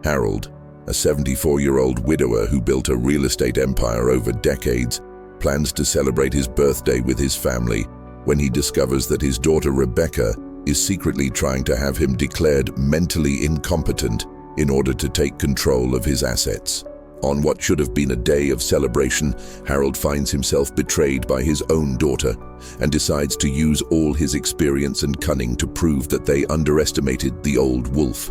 Harold, a 74-year-old widower who built a real estate empire over decades, plans to celebrate his birthday with his family when he discovers that his daughter Rebecca is secretly trying to have him declared mentally incompetent in order to take control of his assets. On what should have been a day of celebration, Harold finds himself betrayed by his own daughter and decides to use all his experience and cunning to prove that they underestimated the old wolf.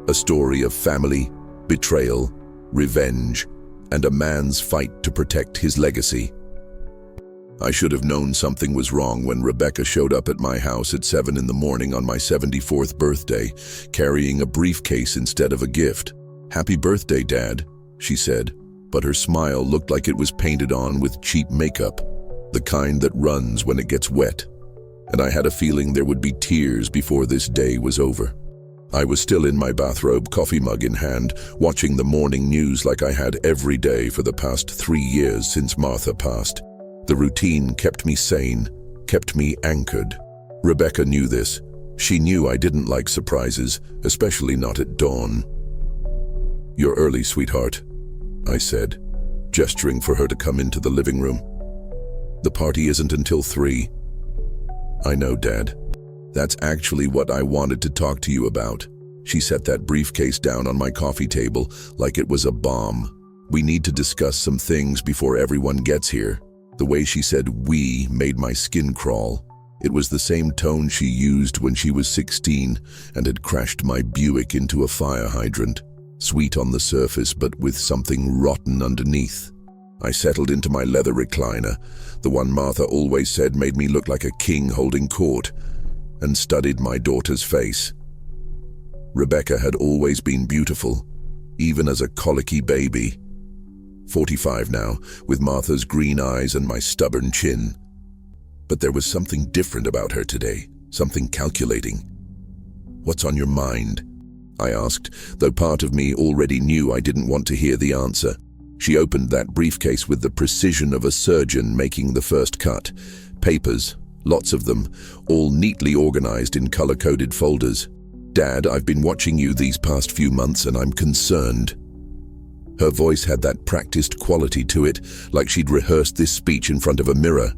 A story of family, betrayal, revenge, and a man's fight to protect his legacy. I should have known something was wrong when Rebecca showed up at my house at 7 in the morning on my 74th birthday, carrying a briefcase instead of a gift. "Happy birthday, Dad," she said, but her smile looked like it was painted on with cheap makeup, the kind that runs when it gets wet. And I had a feeling there would be tears before this day was over. I was still in my bathrobe, coffee mug in hand, watching the morning news like I had every day for the past 3 years since Martha passed. The routine kept me sane, kept me anchored. Rebecca knew this. She knew I didn't like surprises, especially not at dawn. "You're early, sweetheart," I said, gesturing for her to come into the living room. "The party isn't until 3. "I know, Dad. That's actually what I wanted to talk to you about." She set that briefcase down on my coffee table like it was a bomb. "We need to discuss some things before everyone gets here." The way she said "we" made my skin crawl. It was the same tone she used when she was 16 and had crashed my Buick into a fire hydrant. Sweet on the surface, but with something rotten underneath. I settled into my leather recliner, the one Martha always said made me look like a king holding court, and studied my daughter's face. Rebecca had always been beautiful, even as a colicky baby. 45 now, with Martha's green eyes and my stubborn chin. But there was something different about her today, something calculating. "What's on your mind?" I asked, though part of me already knew I didn't want to hear the answer. She opened that briefcase with the precision of a surgeon making the first cut. Papers, lots of them, all neatly organized in color-coded folders. "Dad, I've been watching you these past few months and I'm concerned." Her voice had that practiced quality to it, like she'd rehearsed this speech in front of a mirror.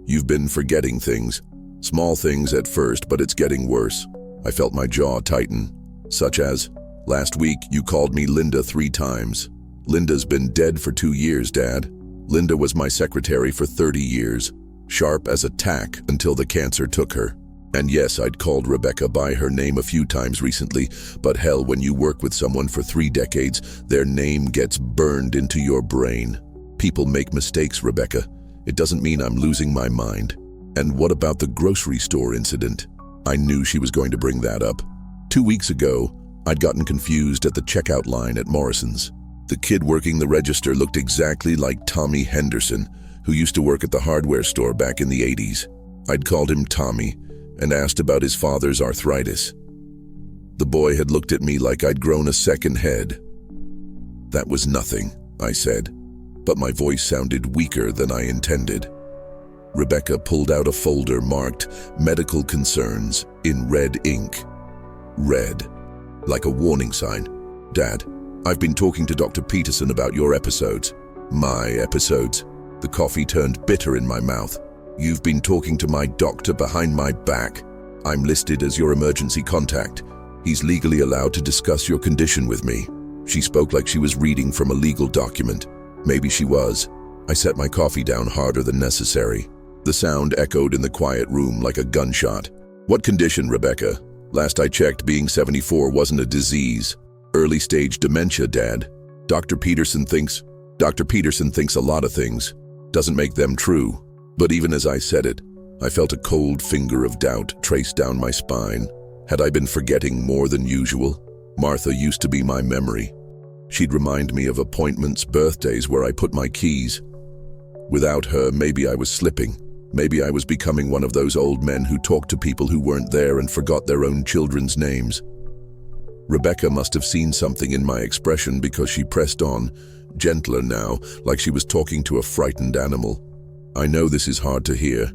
"You've been forgetting things. Small things at first, but it's getting worse." I felt my jaw tighten. "Such as, last week you called me Linda 3 times. Linda's been dead for 2 years, Dad. Linda was my secretary for 30 years, sharp as a tack until the cancer took her. And yes, I'd called Rebecca by her name a few times recently, but hell, when you work with someone for 3 decades, their name gets burned into your brain. People make mistakes, Rebecca. It doesn't mean I'm losing my mind." "And what about the grocery store incident?" I knew she was going to bring that up. 2 weeks ago, I'd gotten confused at the checkout line at Morrison's. The kid working the register looked exactly like Tommy Henderson, who used to work at the hardware store back in the 80s. I'd called him Tommy and asked about his father's arthritis. The boy had looked at me like I'd grown a second head. "That was nothing," I said, but my voice sounded weaker than I intended. Rebecca pulled out a folder marked "Medical Concerns" in red ink. Red, like a warning sign. "Dad, I've been talking to Dr. Peterson about your episodes." "My episodes?" The coffee turned bitter in my mouth. "You've been talking to my doctor behind my back. I'm listed as your emergency contact. He's legally allowed to discuss your condition with me." She spoke like she was reading from a legal document. Maybe she was. I set my coffee down harder than necessary. The sound echoed in the quiet room like a gunshot. "What condition, Rebecca? Last I checked, being 74 wasn't a disease. Early stage dementia, Dad. Dr. Peterson thinks a lot of things. Doesn't make them true." But even as I said it, I felt a cold finger of doubt trace down my spine. Had I been forgetting more than usual? Martha used to be my memory. She'd remind me of appointments, birthdays, where I put my keys. Without her, maybe I was slipping. Maybe I was becoming one of those old men who talked to people who weren't there and forgot their own children's names. Rebecca must have seen something in my expression because she pressed on, gentler now, like she was talking to a frightened animal. "I know this is hard to hear,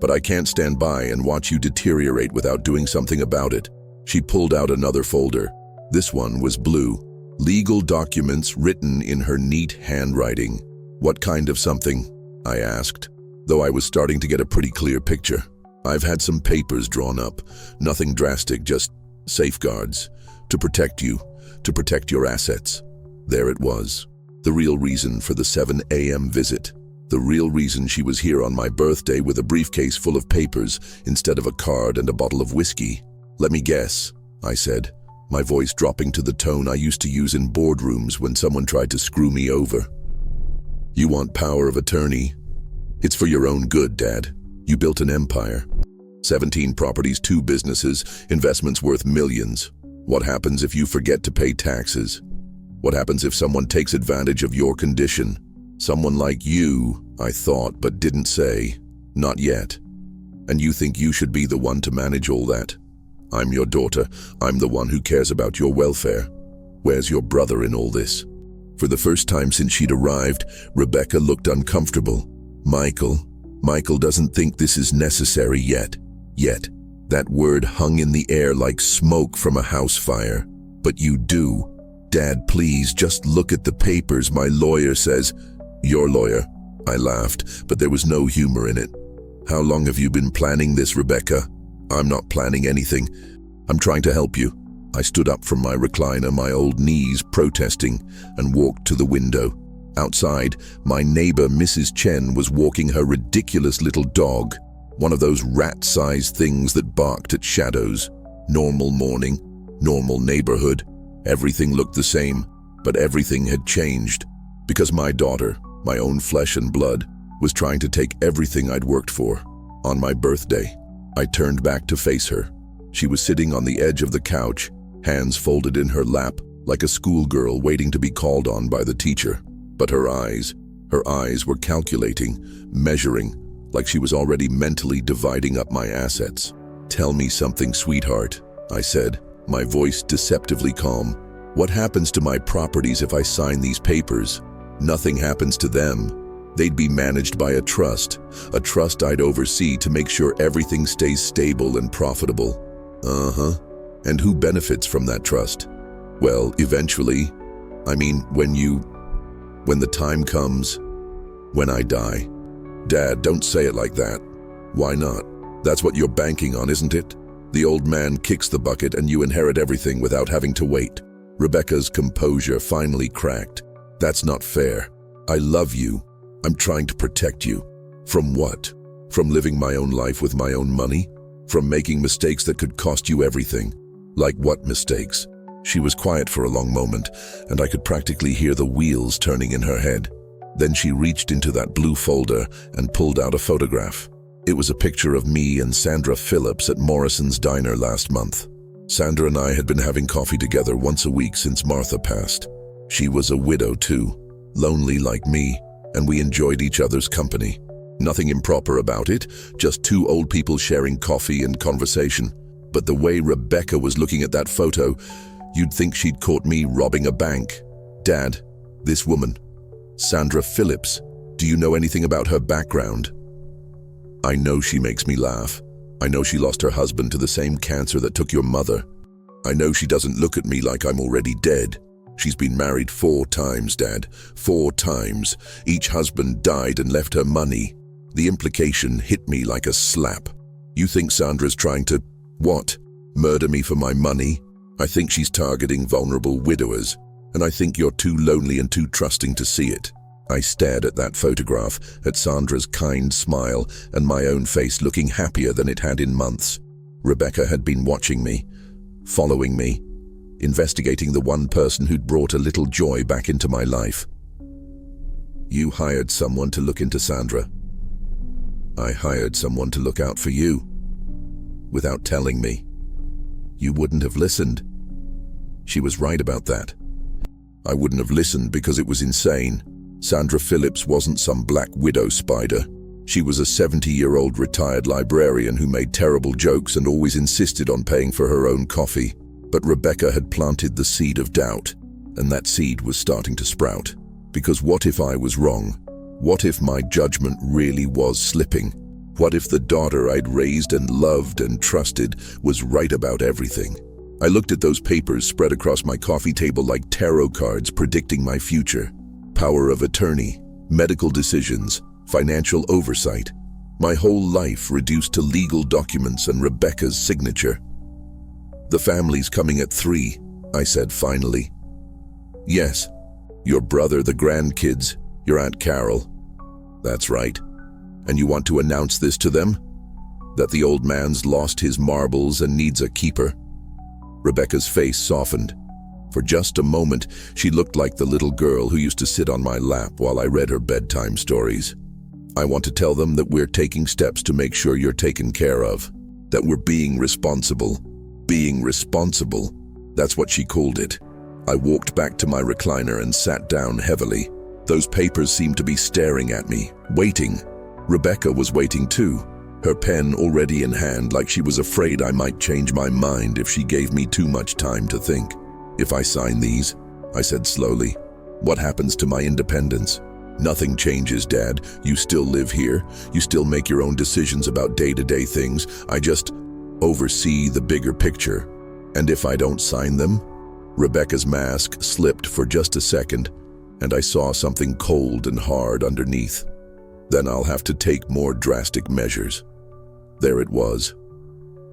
but I can't stand by and watch you deteriorate without doing something about it." She pulled out another folder. This one was blue, Legal documents written in her neat handwriting. What kind of something? I asked, though I was starting to get a pretty clear picture. I've had some papers drawn up. Nothing drastic, just safeguards. To protect you, to protect your assets. There it was. The real reason for the 7 a.m. visit. The real reason she was here on my birthday with a briefcase full of papers instead of a card and a bottle of whiskey. Let me guess, I said, my voice dropping to the tone I used to use in boardrooms when someone tried to screw me over. You want power of attorney? It's for your own good, Dad. You built an empire. 17 properties, 2 businesses, investments worth millions. What happens if you forget to pay taxes? What happens if someone takes advantage of your condition? Someone like you, I thought, but didn't say. Not yet. And you think you should be the one to manage all that? I'm your daughter. I'm the one who cares about your welfare. Where's your brother in all this? For the first time since she'd arrived, Rebecca looked uncomfortable. Michael doesn't think this is necessary yet. That word hung in the air like smoke from a house fire. But you do. Dad, please, just look at the papers. My lawyer says. Your lawyer? I laughed, but there was no humor in it. How long have you been planning this, Rebecca? I'm not planning anything. I'm trying to help you. I stood up from my recliner, my old knees protesting, and walked to the window. Outside, my neighbor, Mrs. Chen, was walking her ridiculous little dog, one of those rat-sized things that barked at shadows. Normal morning, normal neighborhood. Everything looked the same, but everything had changed. Because my daughter, my own flesh and blood, was trying to take everything I'd worked for. On my birthday, I turned back to face her. She was sitting on the edge of the couch, hands folded in her lap, like a schoolgirl waiting to be called on by the teacher. But her eyes were calculating, measuring, like she was already mentally dividing up my assets. Tell me something, sweetheart, I said, my voice deceptively calm. What happens to my properties if I sign these papers? Nothing happens to them. They'd be managed by a trust I'd oversee to make sure everything stays stable and profitable. And who benefits from that trust? Well, eventually, when the time comes, when I die. Dad, don't say it like that. Why not? That's what you're banking on, isn't it? The old man kicks the bucket and you inherit everything without having to wait. Rebecca's composure finally cracked. That's not fair. I love you. I'm trying to protect you. From what? From living my own life with my own money? From making mistakes that could cost you everything? Like what mistakes? She was quiet for a long moment, and I could practically hear the wheels turning in her head. Then she reached into that blue folder and pulled out a photograph. It was a picture of me and Sandra Phillips at Morrison's Diner last month. Sandra and I had been having coffee together once a week since Martha passed. She was a widow too, lonely like me, and we enjoyed each other's company. Nothing improper about it, just 2 old people sharing coffee and conversation. But the way Rebecca was looking at that photo, you'd think she'd caught me robbing a bank. Dad, this woman, Sandra Phillips, do you know anything about her background? I know she makes me laugh. I know she lost her husband to the same cancer that took your mother. I know she doesn't look at me like I'm already dead. She's been married 4 times, Dad. 4 times. Each husband died and left her money. The implication hit me like a slap. You think Sandra's trying to, what? Murder me for my money? I think she's targeting vulnerable widowers, and I think you're too lonely and too trusting to see it. I stared at that photograph, at Sandra's kind smile, and my own face looking happier than it had in months. Rebecca had been watching me, following me, investigating the one person who'd brought a little joy back into my life. You hired someone to look into Sandra. I hired someone to look out for you. Without telling me. You wouldn't have listened. She was right about that. I wouldn't have listened because it was insane. Sandra Phillips wasn't some black widow spider. She was a 70-year-old retired librarian who made terrible jokes and always insisted on paying for her own coffee. But Rebecca had planted the seed of doubt, and that seed was starting to sprout. Because what if I was wrong? What if my judgment really was slipping? What if the daughter I'd raised and loved and trusted was right about everything? I looked at those papers spread across my coffee table like tarot cards predicting my future. Power of attorney, medical decisions, financial oversight. My whole life reduced to legal documents and Rebecca's signature. "The family's coming at 3, I said finally. "Yes, your brother, the grandkids, your Aunt Carol." "That's right. And you want to announce this to them? That the old man's lost his marbles and needs a keeper?" Rebecca's face softened. For just a moment, she looked like the little girl who used to sit on my lap while I read her bedtime stories. "I want to tell them that we're taking steps to make sure you're taken care of. That we're being responsible. Being responsible. That's what she called it." I walked back to my recliner and sat down heavily. Those papers seemed to be staring at me, waiting. Rebecca was waiting too, her pen already in hand, like she was afraid I might change my mind if she gave me too much time to think. "If I sign these," I said slowly, "what happens to my independence?" "Nothing changes, Dad. You still live here. You still make your own decisions about day-to-day things. I just oversee the bigger picture." "And if I don't sign them?" Rebecca's mask slipped for just a second, and I saw something cold and hard underneath. "Then I'll have to take more drastic measures." There it was.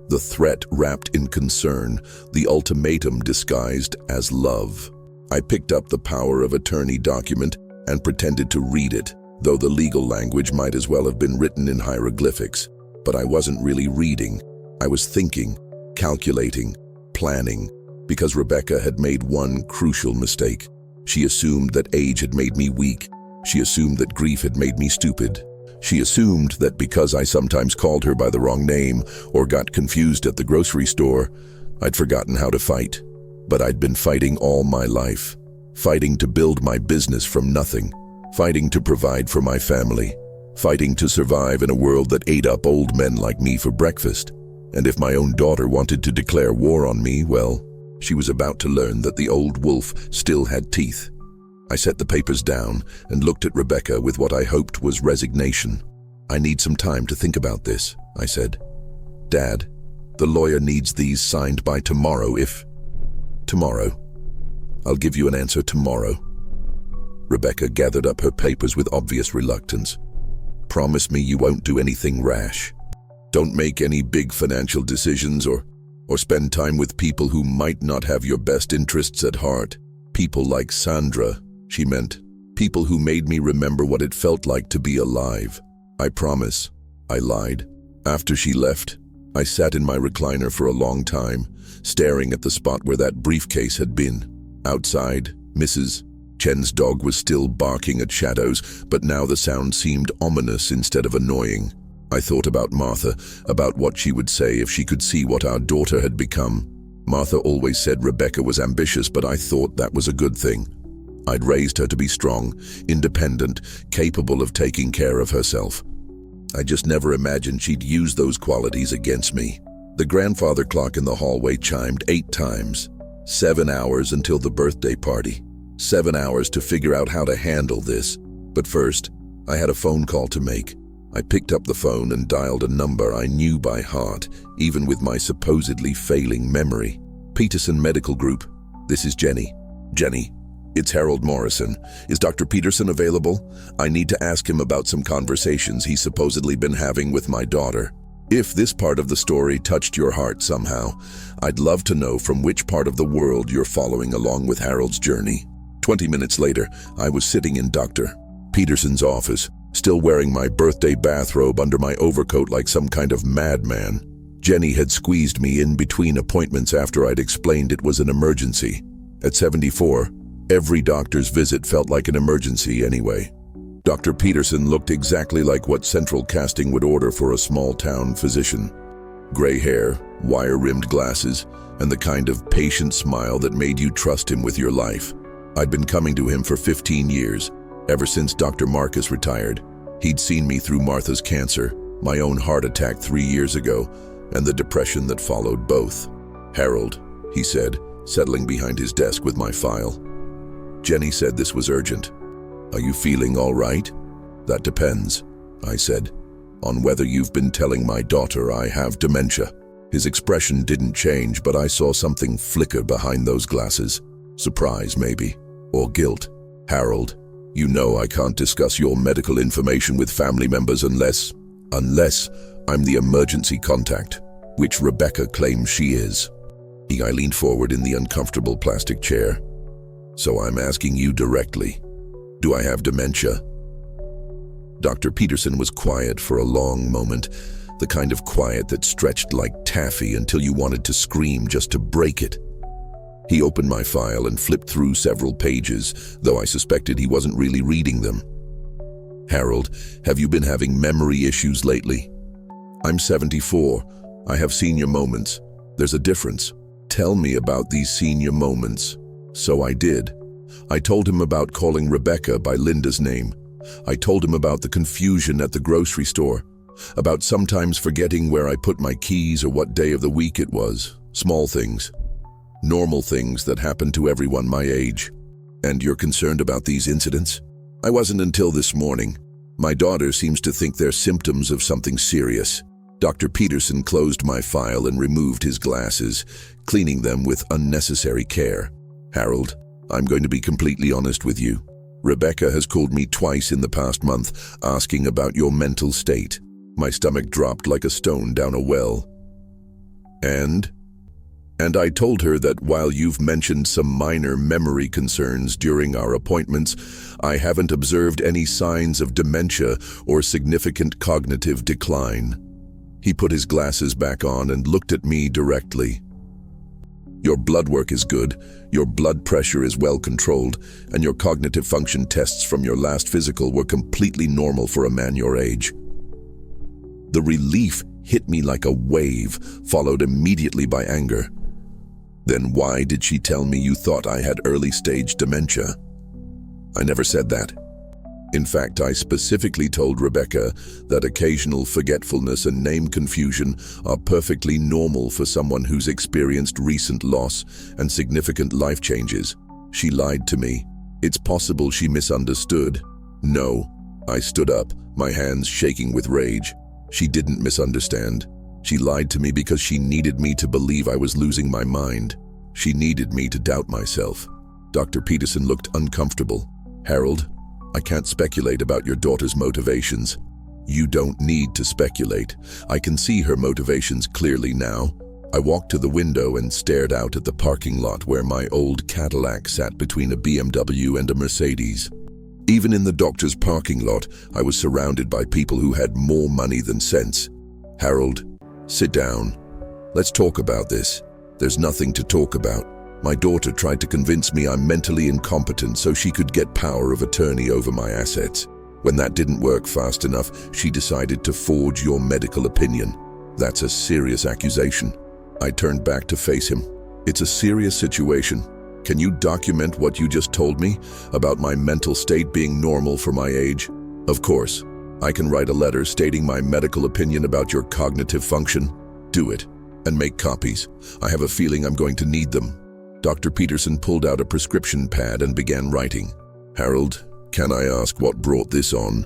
The threat wrapped in concern, the ultimatum disguised as love. I picked up the power of attorney document and pretended to read it, though the legal language might as well have been written in hieroglyphics. But I wasn't really reading. I was thinking, calculating, planning, because Rebecca had made one crucial mistake. She assumed that age had made me weak. She assumed that grief had made me stupid. She assumed that because I sometimes called her by the wrong name or got confused at the grocery store, I'd forgotten how to fight. But I'd been fighting all my life. Fighting to build my business from nothing. Fighting to provide for my family. Fighting to survive in a world that ate up old men like me for breakfast. And if my own daughter wanted to declare war on me, well, she was about to learn that the old wolf still had teeth. I set the papers down and looked at Rebecca with what I hoped was resignation. "I need some time to think about this," I said. "Dad, the lawyer needs these signed by tomorrow if..." "Tomorrow. I'll give you an answer tomorrow." Rebecca gathered up her papers with obvious reluctance. "Promise me you won't do anything rash. Don't make any big financial decisions or spend time with people who might not have your best interests at heart. People like Sandra," she meant. "People who made me remember what it felt like to be alive." "I promise," I lied. After she left, I sat in my recliner for a long time, staring at the spot where that briefcase had been. Outside, Mrs. Chen's dog was still barking at shadows, but now the sound seemed ominous instead of annoying. I thought about Martha, about what she would say if she could see what our daughter had become. Martha always said Rebecca was ambitious, but I thought that was a good thing. I'd raised her to be strong, independent, capable of taking care of herself. I just never imagined she'd use those qualities against me. The grandfather clock in the hallway chimed 8 times. 7 hours until the birthday party. 7 hours to figure out how to handle this. But first, I had a phone call to make. I picked up the phone and dialed a number I knew by heart, even with my supposedly failing memory. "Peterson Medical Group. This is Jenny." "Jenny, it's Harold Morrison. Is Dr. Peterson available? I need to ask him about some conversations he's supposedly been having with my daughter. If this part of the story touched your heart somehow, I'd love to know from which part of the world you're following along with Harold's journey." 20 minutes later, I was sitting in Dr. Peterson's office, still wearing my birthday bathrobe under my overcoat like some kind of madman. Jenny had squeezed me in between appointments after I'd explained it was an emergency. At 74, every doctor's visit felt like an emergency anyway. Dr. Peterson looked exactly like what central casting would order for a small-town physician. Gray hair, wire-rimmed glasses, and the kind of patient smile that made you trust him with your life. I'd been coming to him for 15 years, ever since Dr. Marcus retired. He'd seen me through Martha's cancer, my own heart attack 3 years ago, and the depression that followed both. "Harold," he said, settling behind his desk with my file. "Jenny said this was urgent. Are you feeling all right?" "That depends," I said, "on whether you've been telling my daughter I have dementia." His expression didn't change, but I saw something flicker behind those glasses. Surprise, maybe. Or guilt. Harold, you know I can't discuss your medical information with family members unless I'm the emergency contact, which Rebecca claims she is. I leaned forward in the uncomfortable plastic chair. So I'm asking you directly, do I have dementia? Dr. Peterson was quiet for a long moment, the kind of quiet that stretched like taffy until you wanted to scream just to break it. He opened my file and flipped through several pages, though I suspected he wasn't really reading them. Harold, have you been having memory issues lately? I'm 74. I have senior moments. There's a difference. Tell me about these senior moments. So I did. I told him about calling Rebecca by Linda's name. I told him about the confusion at the grocery store, about sometimes forgetting where I put my keys or what day of the week it was. Small things. Normal things that happen to everyone my age. And you're concerned about these incidents? I wasn't until this morning. My daughter seems to think they're symptoms of something serious. Dr. Peterson closed my file and removed his glasses, cleaning them with unnecessary care. Harold, I'm going to be completely honest with you. Rebecca has called me twice in the past month, asking about your mental state. My stomach dropped like a stone down a well. And I told her that while you've mentioned some minor memory concerns during our appointments, I haven't observed any signs of dementia or significant cognitive decline. He put his glasses back on and looked at me directly. Your blood work is good, your blood pressure is well controlled, and your cognitive function tests from your last physical were completely normal for a man your age. The relief hit me like a wave, followed immediately by anger. Then why did she tell me you thought I had early-stage dementia? I never said that. In fact, I specifically told Rebecca that occasional forgetfulness and name confusion are perfectly normal for someone who's experienced recent loss and significant life changes. She lied to me. It's possible she misunderstood. No. I stood up, my hands shaking with rage. She didn't misunderstand. She lied to me because she needed me to believe I was losing my mind. She needed me to doubt myself. Dr. Peterson looked uncomfortable. Harold, I can't speculate about your daughter's motivations. You don't need to speculate. I can see her motivations clearly now. I walked to the window and stared out at the parking lot where my old Cadillac sat between a BMW and a Mercedes. Even in the doctor's parking lot, I was surrounded by people who had more money than sense. Harold, sit down. Let's talk about this. There's nothing to talk about. My daughter tried to convince me I'm mentally incompetent so she could get power of attorney over my assets. When that didn't work fast enough, she decided to forge your medical opinion. That's a serious accusation. I turned back to face him. It's a serious situation. Can you document what you just told me about my mental state being normal for my age? Of course. I can write a letter stating my medical opinion about your cognitive function. Do it, and make copies. I have a feeling I'm going to need them. Dr. Peterson pulled out a prescription pad and began writing. Harold, can I ask what brought this on?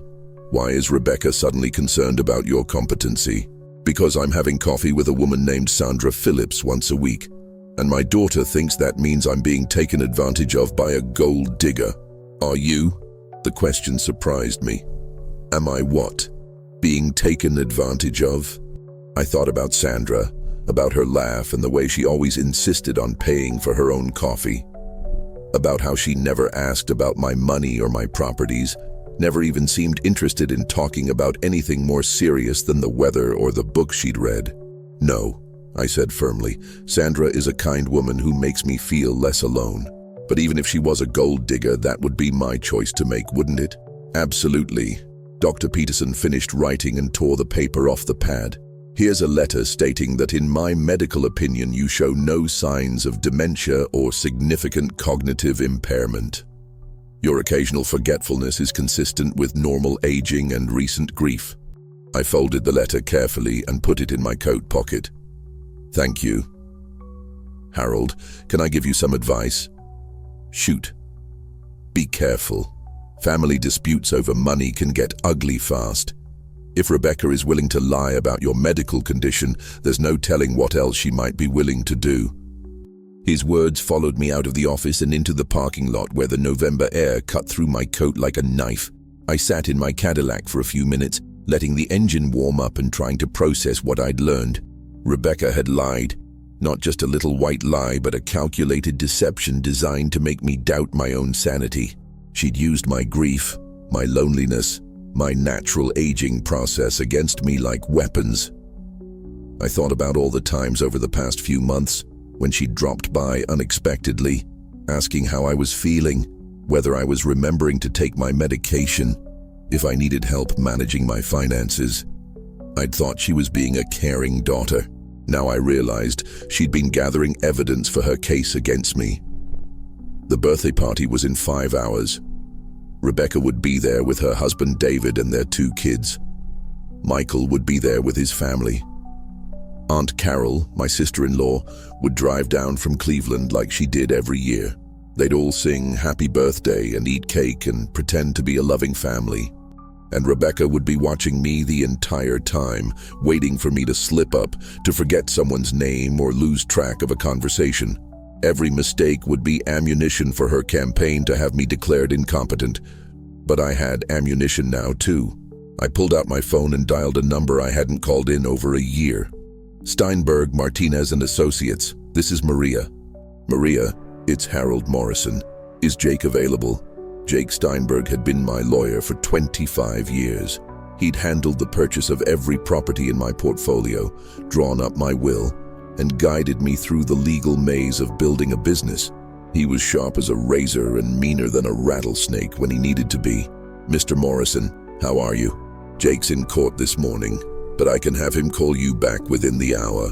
Why is Rebecca suddenly concerned about your competency? Because I'm having coffee with a woman named Sandra Phillips once a week, and my daughter thinks that means I'm being taken advantage of by a gold digger. Are you? The question surprised me. Am I what? Being taken advantage of? I thought about Sandra, about her laugh and the way she always insisted on paying for her own coffee. About how she never asked about my money or my properties, never even seemed interested in talking about anything more serious than the weather or the book she'd read. No, I said firmly, Sandra is a kind woman who makes me feel less alone. But even if she was a gold digger, that would be my choice to make, wouldn't it? Absolutely. Dr. Peterson finished writing and tore the paper off the pad. Here's a letter stating that in my medical opinion you show no signs of dementia or significant cognitive impairment. Your occasional forgetfulness is consistent with normal aging and recent grief. I folded the letter carefully and put it in my coat pocket. Thank you. Harold, can I give you some advice? Shoot. Be careful. Family disputes over money can get ugly fast. If Rebecca is willing to lie about your medical condition, there's no telling what else she might be willing to do." His words followed me out of the office and into the parking lot where the November air cut through my coat like a knife. I sat in my Cadillac for a few minutes, letting the engine warm up and trying to process what I'd learned. Rebecca had lied. Not just a little white lie, but a calculated deception designed to make me doubt my own sanity. She'd used my grief, my loneliness, my natural aging process against me like weapons. I thought about all the times over the past few months when she'd dropped by unexpectedly, asking how I was feeling, whether I was remembering to take my medication, if I needed help managing my finances. I'd thought she was being a caring daughter. Now I realized she'd been gathering evidence for her case against me. The birthday party was in 5 hours. Rebecca would be there with her husband David and their 2 kids. Michael would be there with his family. Aunt Carol, my sister-in-law, would drive down from Cleveland like she did every year. They'd all sing happy birthday and eat cake and pretend to be a loving family. And Rebecca would be watching me the entire time, waiting for me to slip up, to forget someone's name or lose track of a conversation. Every mistake would be ammunition for her campaign to have me declared incompetent. But I had ammunition now too. I pulled out my phone and dialed a number I hadn't called in over a year. "Steinberg, Martinez and Associates. This is Maria." "Maria, it's Harold Morrison. Is Jake available?" Jake Steinberg had been my lawyer for 25 years. He'd handled the purchase of every property in my portfolio, drawn up my will, and guided me through the legal maze of building a business. He was sharp as a razor and meaner than a rattlesnake when he needed to be. "Mr. Morrison, how are you? Jake's in court this morning, but I can have him call you back within the hour.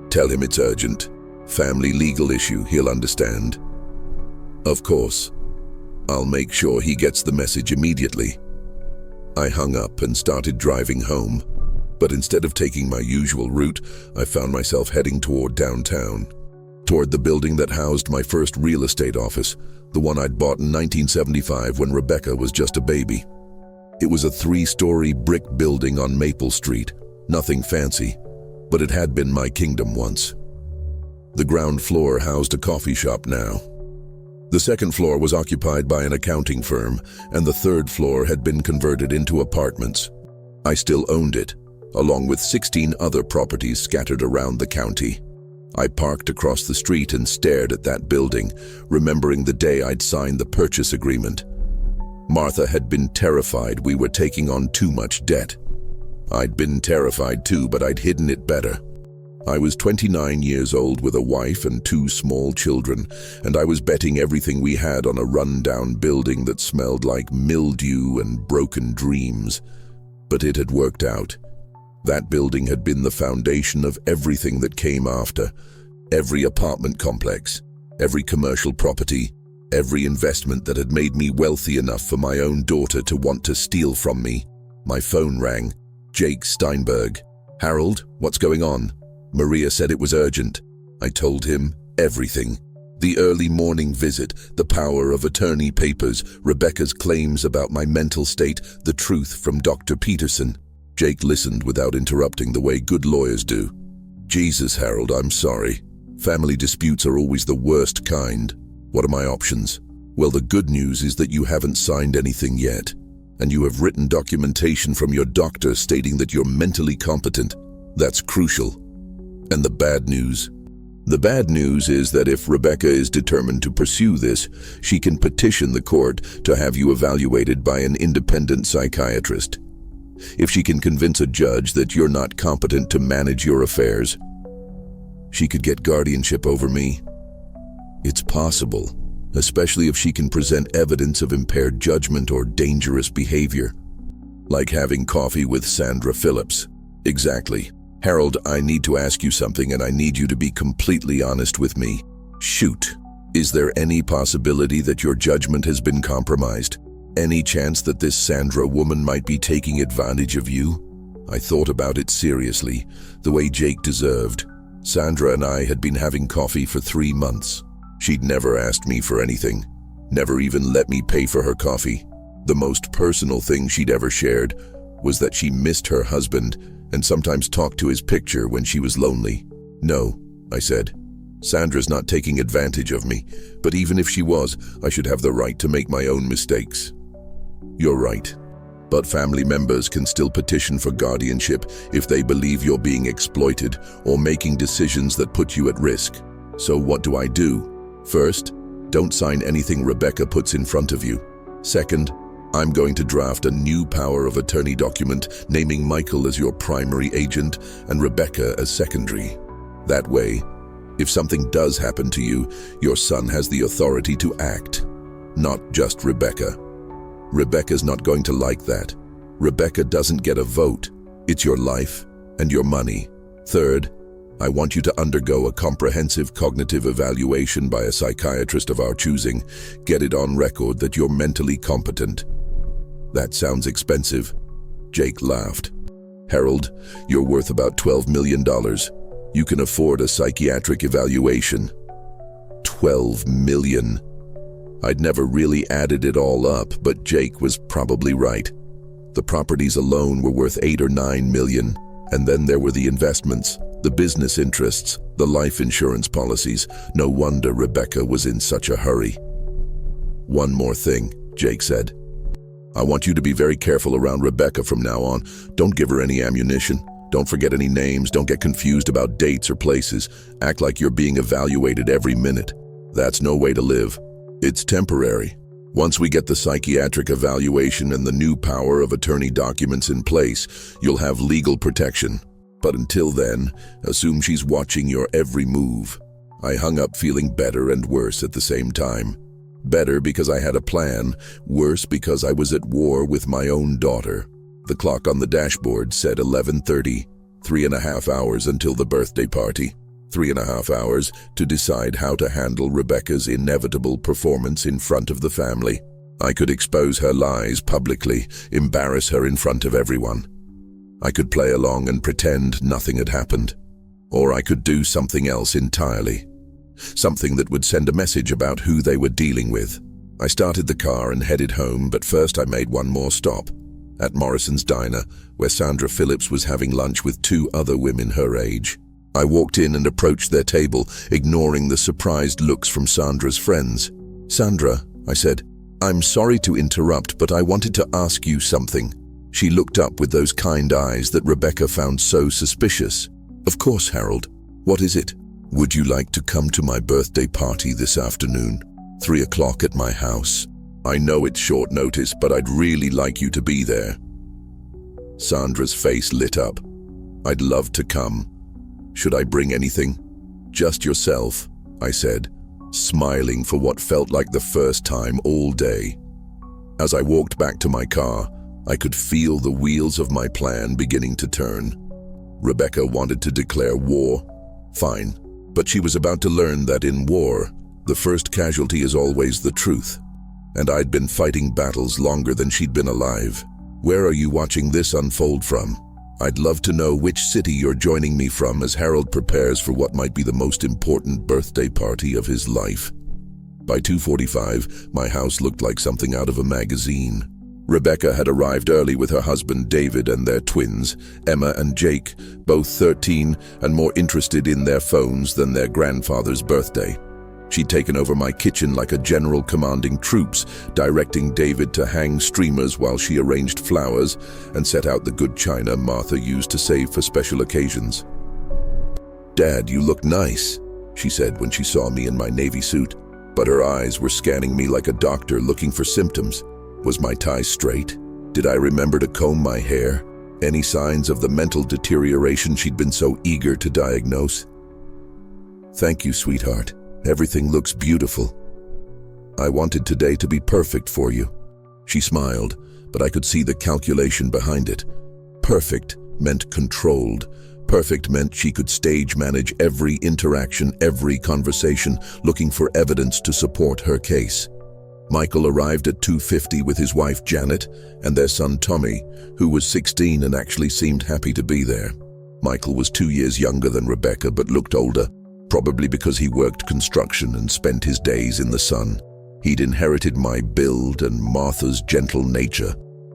Tell him it's urgent. Family legal issue, he'll understand." "Of course. I'll make sure he gets the message immediately." I hung up and started driving home, but instead of taking my usual route, I found myself heading toward downtown, toward the building that housed my first real estate office, the one I'd bought in 1975 when Rebecca was just a baby. It was a 3-story brick building on Maple Street, nothing fancy, but it had been my kingdom once. The ground floor housed a coffee shop now. The second floor was occupied by an accounting firm, and the third floor had been converted into apartments. I still owned it, along with 16 other properties scattered around the county. I parked across the street and stared at that building, remembering the day I'd signed the purchase agreement. Martha had been terrified we were taking on too much debt. I'd been terrified too, but I'd hidden it better. I was 29 years old with a wife and 2 small children, and I was betting everything we had on a run-down building that smelled like mildew and broken dreams. But it had worked out. That building had been the foundation of everything that came after. Every apartment complex, every commercial property, every investment that had made me wealthy enough for my own daughter to want to steal from me. My phone rang. Jake Steinberg. "Harold, what's going on?" Maria said it was urgent. I told him everything. The early morning visit, the power of attorney papers, Rebecca's claims about my mental state, the truth from Dr. Peterson. Jake listened without interrupting the way good lawyers do. "Jesus, Harold, I'm sorry. Family disputes are always the worst kind. What are my options?" "Well, the good news is that you haven't signed anything yet, and you have written documentation from your doctor stating that you're mentally competent. That's crucial. And the bad news? The bad news is that if Rebecca is determined to pursue this, she can petition the court to have you evaluated by an independent psychiatrist. If she can convince a judge that you're not competent to manage your affairs, she could get guardianship over me. It's possible, especially if she can present evidence of impaired judgment or dangerous behavior. Like having coffee with Sandra Phillips. Exactly. Harold, I need to ask you something, and I need you to be completely honest with me. Shoot. Is there any possibility that your judgment has been compromised? Any chance that this Sandra woman might be taking advantage of you? I thought about it seriously, the way Jake deserved. Sandra and I had been having coffee for 3 months. She'd never asked me for anything, never even let me pay for her coffee. The most personal thing she'd ever shared was that she missed her husband and sometimes talked to his picture when she was lonely. "No," I said. "Sandra's not taking advantage of me, but even if she was, I should have the right to make my own mistakes." "You're right. But family members can still petition for guardianship if they believe you're being exploited or making decisions that put you at risk. So what do I do? First, don't sign anything Rebecca puts in front of you. Second, I'm going to draft a new power of attorney document naming Michael as your primary agent and Rebecca as secondary. That way, if something does happen to you, your son has the authority to act, not just Rebecca. Rebecca's not going to like that. Rebecca doesn't get a vote. It's your life and your money. Third, I want you to undergo a comprehensive cognitive evaluation by a psychiatrist of our choosing. Get it on record that you're mentally competent." "That sounds expensive." Jake laughed. "Harold, you're worth about $12 million. You can afford a psychiatric evaluation." $12 million. I'd never really added it all up, but Jake was probably right. The properties alone were worth $8 or $9 million, and then there were the investments, the business interests, the life insurance policies. No wonder Rebecca was in such a hurry. "One more thing," Jake said. "I want you to be very careful around Rebecca from now on. Don't give her any ammunition. Don't forget any names. Don't get confused about dates or places. Act like you're being evaluated every minute. That's no way to live. It's temporary. Once we get the psychiatric evaluation and the new power of attorney documents in place, you'll have legal protection. But until then, assume she's watching your every move." I hung up feeling better and worse at the same time. Better because I had a plan, worse because I was at war with my own daughter. The clock on the dashboard said 11:30, 3.5 hours until the birthday party. 3.5 hours to decide how to handle Rebecca's inevitable performance in front of the family. I could expose her lies publicly, embarrass her in front of everyone. I could play along and pretend nothing had happened. Or I could do something else entirely. Something that would send a message about who they were dealing with. I started the car and headed home, but first I made one more stop. At Morrison's Diner, where Sandra Phillips was having lunch with 2 other women her age. I walked in and approached their table, ignoring the surprised looks from Sandra's friends. "Sandra," I said, "I'm sorry to interrupt, but I wanted to ask you something." She looked up with those kind eyes that Rebecca found so suspicious. "Of course, Harold. What is it?" "Would you like to come to my birthday party this afternoon? 3 o'clock at my house. I know it's short notice, but I'd really like you to be there." Sandra's face lit up. "I'd love to come. Should I bring anything?" "Just yourself," I said, smiling for what felt like the first time all day. As I walked back to my car, I could feel the wheels of my plan beginning to turn. Rebecca wanted to declare war. Fine. But she was about to learn that in war, the first casualty is always the truth. And I'd been fighting battles longer than she'd been alive. Where are you watching this unfold from? I'd love to know which city you're joining me from as Harold prepares for what might be the most important birthday party of his life. By 2:45, my house looked like something out of a magazine. Rebecca had arrived early with her husband David and their twins, Emma and Jake, both 13 and more interested in their phones than their grandfather's birthday. She'd taken over my kitchen like a general commanding troops, directing David to hang streamers while she arranged flowers and set out the good china Martha used to save for special occasions. "Dad, you look nice," she said when she saw me in my navy suit, but her eyes were scanning me like a doctor looking for symptoms. Was my tie straight? Did I remember to comb my hair? Any signs of the mental deterioration she'd been so eager to diagnose? "Thank you, sweetheart. Everything looks beautiful. I wanted today to be perfect for you." She smiled, but I could see the calculation behind it. Perfect meant controlled. Perfect meant she could stage manage every interaction, every conversation, looking for evidence to support her case. Michael arrived at 2:50 with his wife Janet and their son Tommy, who was 16 and actually seemed happy to be there. Michael was 2 years younger than Rebecca but looked older, probably because he worked construction and spent his days in the sun. He'd inherited my build and Martha's gentle nature.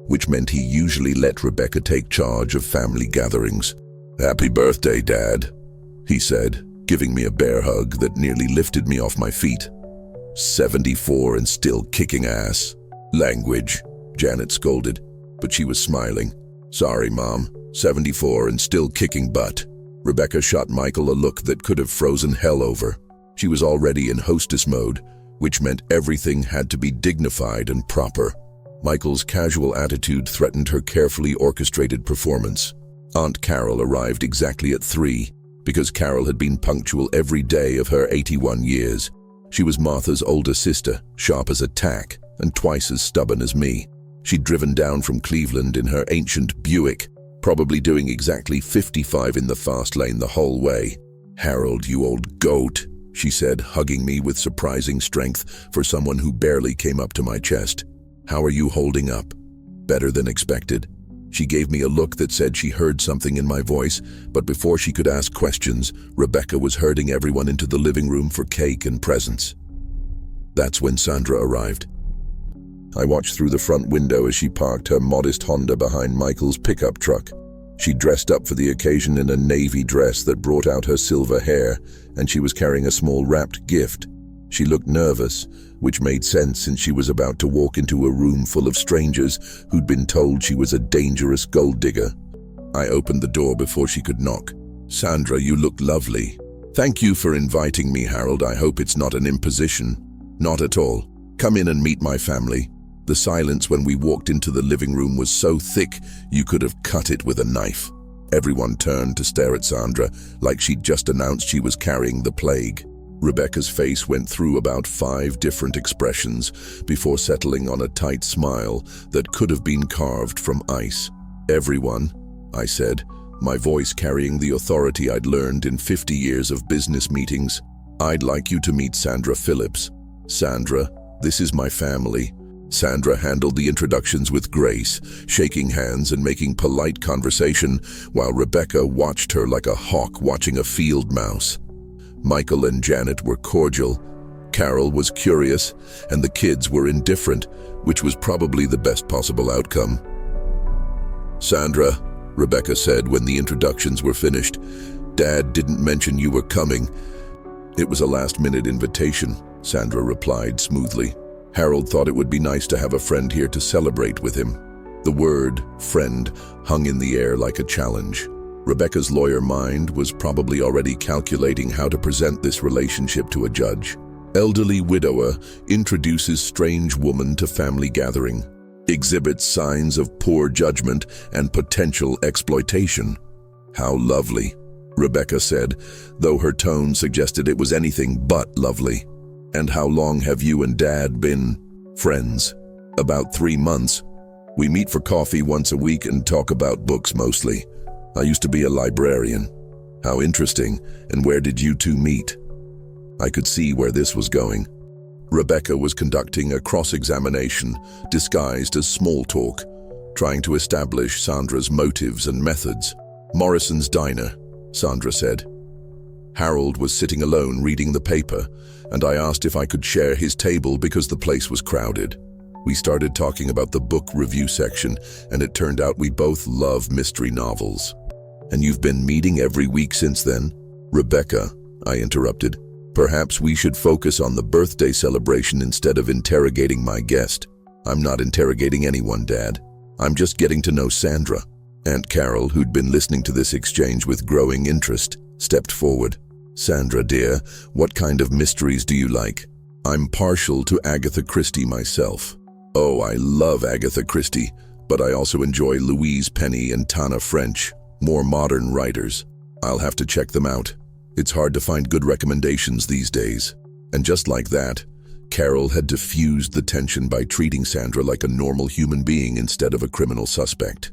which meant he usually let Rebecca take charge of family gatherings. "Happy birthday, Dad," he said, giving me a bear hug that nearly lifted me off my feet. 74 and still kicking ass. Language, Janet scolded, but she was smiling. "Sorry, Mom. 74 and still kicking butt." Rebecca shot Michael a look that could have frozen hell over. She was already in hostess mode, which meant everything had to be dignified and proper. Michael's casual attitude threatened her carefully orchestrated performance. Aunt Carol arrived exactly at 3, because Carol had been punctual every day of her 81 years. She was Martha's older sister, sharp as a tack, and twice as stubborn as me. She'd driven down from Cleveland in her ancient Buick, probably doing exactly 55 in the fast lane the whole way. "Harold, you old goat," she said, hugging me with surprising strength for someone who barely came up to my chest. "How are you holding up?" "Better than expected." She gave me a look that said she heard something in my voice, but before she could ask questions, Rebecca was herding everyone into the living room for cake and presents. That's when Sandra arrived. I watched through the front window as she parked her modest Honda behind Michael's pickup truck. She dressed up for the occasion in a navy dress that brought out her silver hair, and she was carrying a small wrapped gift. She looked nervous, which made sense since she was about to walk into a room full of strangers who'd been told she was a dangerous gold digger. I opened the door before she could knock. "Sandra, you look lovely." "Thank you for inviting me, Harold. I hope it's not an imposition." "Not at all. Come in and meet my family." The silence when we walked into the living room was so thick you could have cut it with a knife. Everyone turned to stare at Sandra like she'd just announced she was carrying the plague. Rebecca's face went through about 5 different expressions before settling on a tight smile that could have been carved from ice. "Everyone," I said, my voice carrying the authority I'd learned in 50 years of business meetings, "I'd like you to meet Sandra Phillips. Sandra, this is my family." Sandra handled the introductions with grace, shaking hands and making polite conversation, while Rebecca watched her like a hawk watching a field mouse. Michael and Janet were cordial, Carol was curious, and the kids were indifferent, which was probably the best possible outcome. "Sandra," Rebecca said when the introductions were finished, "Dad didn't mention you were coming." "It was a last-minute invitation," Sandra replied smoothly. "Harold thought it would be nice to have a friend here to celebrate with him." The word "friend" hung in the air like a challenge. Rebecca's lawyer mind was probably already calculating how to present this relationship to a judge. Elderly widower introduces strange woman to family gathering. Exhibits signs of poor judgment and potential exploitation. "How lovely," Rebecca said, though her tone suggested it was anything but lovely. "And how long have you and Dad been friends?" "About 3 months. We meet for coffee once a week and talk about books mostly. I used to be a librarian." "How interesting. And where did you two meet?" I could see where this was going. Rebecca was conducting a cross-examination disguised as small talk, trying to establish Sandra's motives and methods. "Morrison's Diner," Sandra said. Harold was sitting alone reading the paper, and I asked if I could share his table because the place was crowded. We started talking about the book review section, and it turned out we both love mystery novels. "And you've been meeting every week since then?" "Rebecca," I interrupted, "perhaps we should focus on the birthday celebration instead of interrogating my guest." "I'm not interrogating anyone, Dad. I'm just getting to know Sandra." Aunt Carol, who'd been listening to this exchange with growing interest, stepped forward. "Sandra, dear, what kind of mysteries do you like?" "I'm partial to Agatha Christie myself." "Oh, I love Agatha Christie, but I also enjoy Louise Penny and Tana French, more modern writers. I'll have to check them out. It's hard to find good recommendations these days." And just like that, Carol had diffused the tension by treating Sandra like a normal human being instead of a criminal suspect.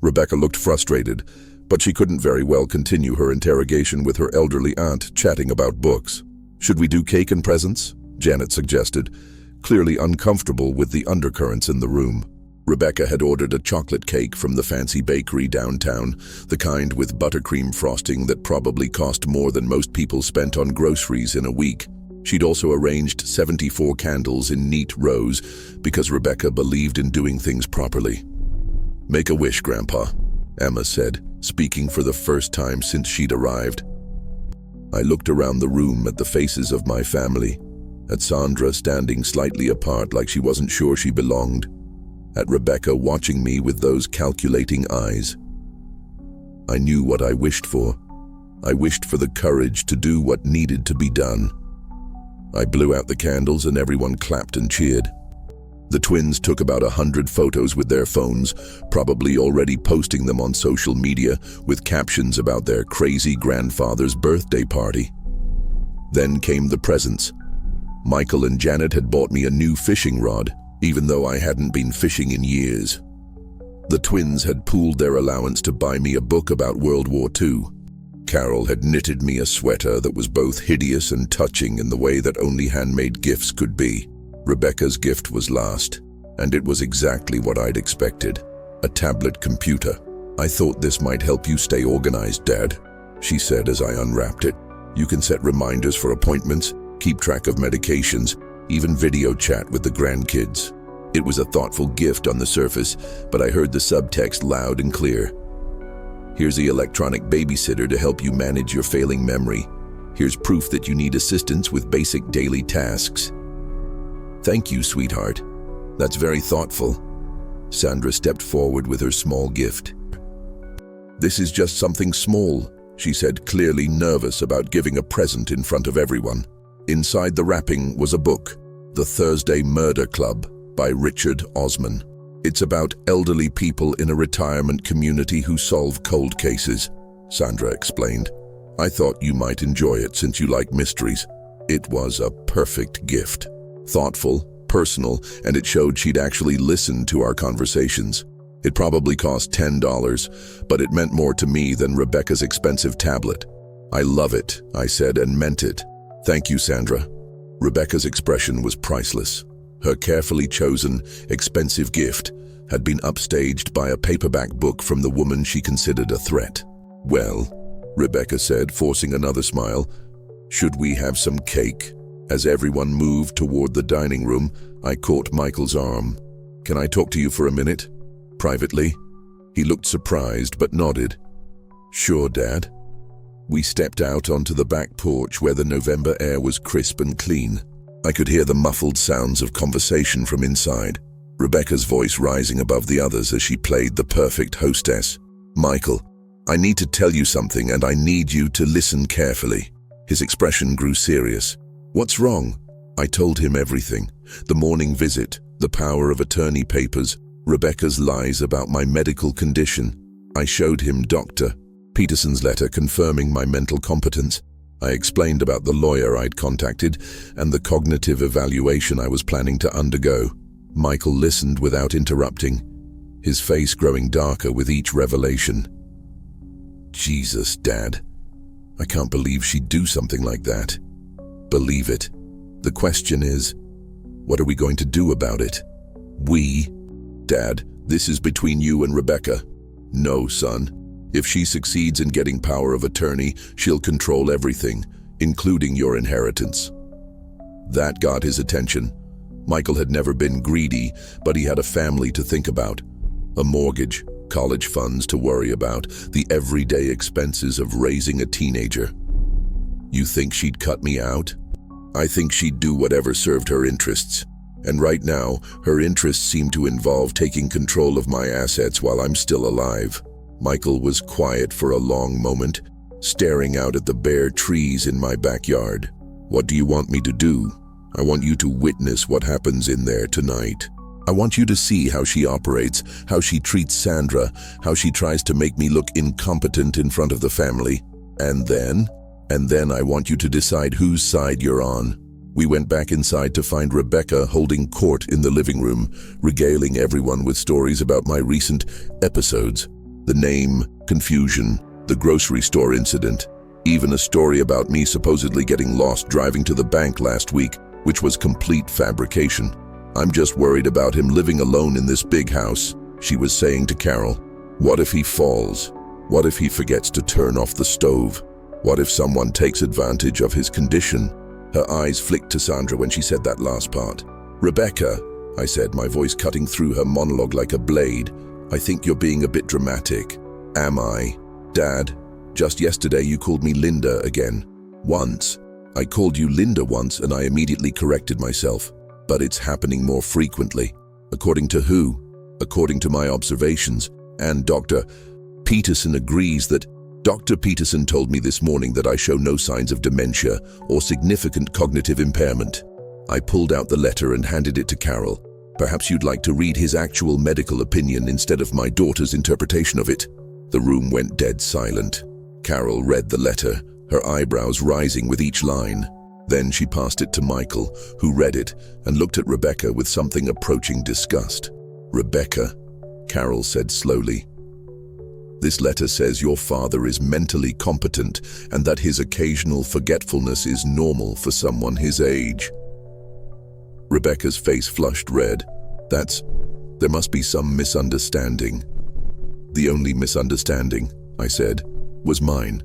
Rebecca looked frustrated, but she couldn't very well continue her interrogation with her elderly aunt chatting about books. "Should we do cake and presents?" Janet suggested, clearly uncomfortable with the undercurrents in the room. Rebecca had ordered a chocolate cake from the fancy bakery downtown, the kind with buttercream frosting that probably cost more than most people spent on groceries in a week. She'd also arranged 74 candles in neat rows because Rebecca believed in doing things properly. "Make a wish, Grandpa," Emma said, speaking for the first time since she'd arrived. I looked around the room at the faces of my family, at Sandra standing slightly apart like she wasn't sure she belonged, at Rebecca watching me with those calculating eyes. I knew what I wished for. I wished for the courage to do what needed to be done. I blew out the candles and everyone clapped and cheered. The twins took about 100 photos with their phones, probably already posting them on social media with captions about their crazy grandfather's birthday party. Then came the presents. Michael and Janet had bought me a new fishing rod, even though I hadn't been fishing in years. The twins had pooled their allowance to buy me a book about World War II. Carol had knitted me a sweater that was both hideous and touching in the way that only handmade gifts could be. Rebecca's gift was last, and it was exactly what I'd expected. A tablet computer. "I thought this might help you stay organized, Dad," she said as I unwrapped it. "You can set reminders for appointments, keep track of medications, even video chat with the grandkids." It was a thoughtful gift on the surface, but I heard the subtext loud and clear. "Here's the electronic babysitter to help you manage your failing memory. Here's proof that you need assistance with basic daily tasks." "Thank you, sweetheart. That's very thoughtful." Sandra stepped forward with her small gift. "This is just something small," she said, clearly nervous about giving a present in front of everyone. Inside the wrapping was a book, The Thursday Murder Club by Richard Osman. "It's about elderly people in a retirement community who solve cold cases," Sandra explained. "I thought you might enjoy it since you like mysteries." It was a perfect gift. Thoughtful, personal, and it showed she'd actually listened to our conversations. It probably cost $10, but it meant more to me than Rebecca's expensive tablet. "I love it," I said, and meant it. "Thank you, Sandra." Rebecca's expression was priceless. Her carefully chosen, expensive gift had been upstaged by a paperback book from the woman she considered a threat. "Well," Rebecca said, forcing another smile, "should we have some cake?" As everyone moved toward the dining room, I caught Michael's arm. "Can I talk to you for a minute? Privately?" He looked surprised but nodded. "Sure, Dad." We stepped out onto the back porch where the November air was crisp and clean. I could hear the muffled sounds of conversation from inside, Rebecca's voice rising above the others as she played the perfect hostess. "Michael, I need to tell you something and I need you to listen carefully." His expression grew serious. "What's wrong?" I told him everything. The morning visit, the power of attorney papers, Rebecca's lies about my medical condition. I showed him Dr. Peterson's letter confirming my mental competence. I explained about the lawyer I'd contacted and the cognitive evaluation I was planning to undergo. Michael listened without interrupting, his face growing darker with each revelation. "Jesus, Dad. I can't believe she'd do something like that." "Believe it. The question is, what are we going to do about it?" "We? Dad, this is between you and Rebecca." "No, son. If she succeeds in getting power of attorney, she'll control everything, including your inheritance." That got his attention. Michael had never been greedy, but he had a family to think about. A mortgage, college funds to worry about, the everyday expenses of raising a teenager. "You think she'd cut me out?" "I think she'd do whatever served her interests. And right now, her interests seem to involve taking control of my assets while I'm still alive." Michael was quiet for a long moment, staring out at the bare trees in my backyard. "What do you want me to do?" "I want you to witness what happens in there tonight. I want you to see how she operates, how she treats Sandra, how she tries to make me look incompetent in front of the family. And then I want you to decide whose side you're on." We went back inside to find Rebecca holding court in the living room, regaling everyone with stories about my recent episodes. The name, confusion, the grocery store incident, even a story about me supposedly getting lost driving to the bank last week, which was complete fabrication. "I'm just worried about him living alone in this big house," she was saying to Carol. "What if he falls? What if he forgets to turn off the stove? What if someone takes advantage of his condition?" Her eyes flicked to Sandra when she said that last part. "Rebecca," I said, my voice cutting through her monologue like a blade, I think you're being a bit dramatic. Am I? Dad, just yesterday you called me Linda again. Once. I called you Linda once and I immediately corrected myself. But it's happening more frequently. According to who? According to my observations. And Dr. Peterson agrees that Dr. Peterson told me this morning that I show no signs of dementia or significant cognitive impairment. I pulled out the letter and handed it to Carol. Perhaps you'd like to read his actual medical opinion instead of my daughter's interpretation of it. The room went dead silent. Carol read the letter, her eyebrows rising with each line. Then she passed it to Michael, who read it and looked at Rebecca with something approaching disgust. Rebecca, Carol said slowly. This letter says your father is mentally competent and that his occasional forgetfulness is normal for someone his age. Rebecca's face flushed red. There must be some misunderstanding. The only misunderstanding, I said, was mine.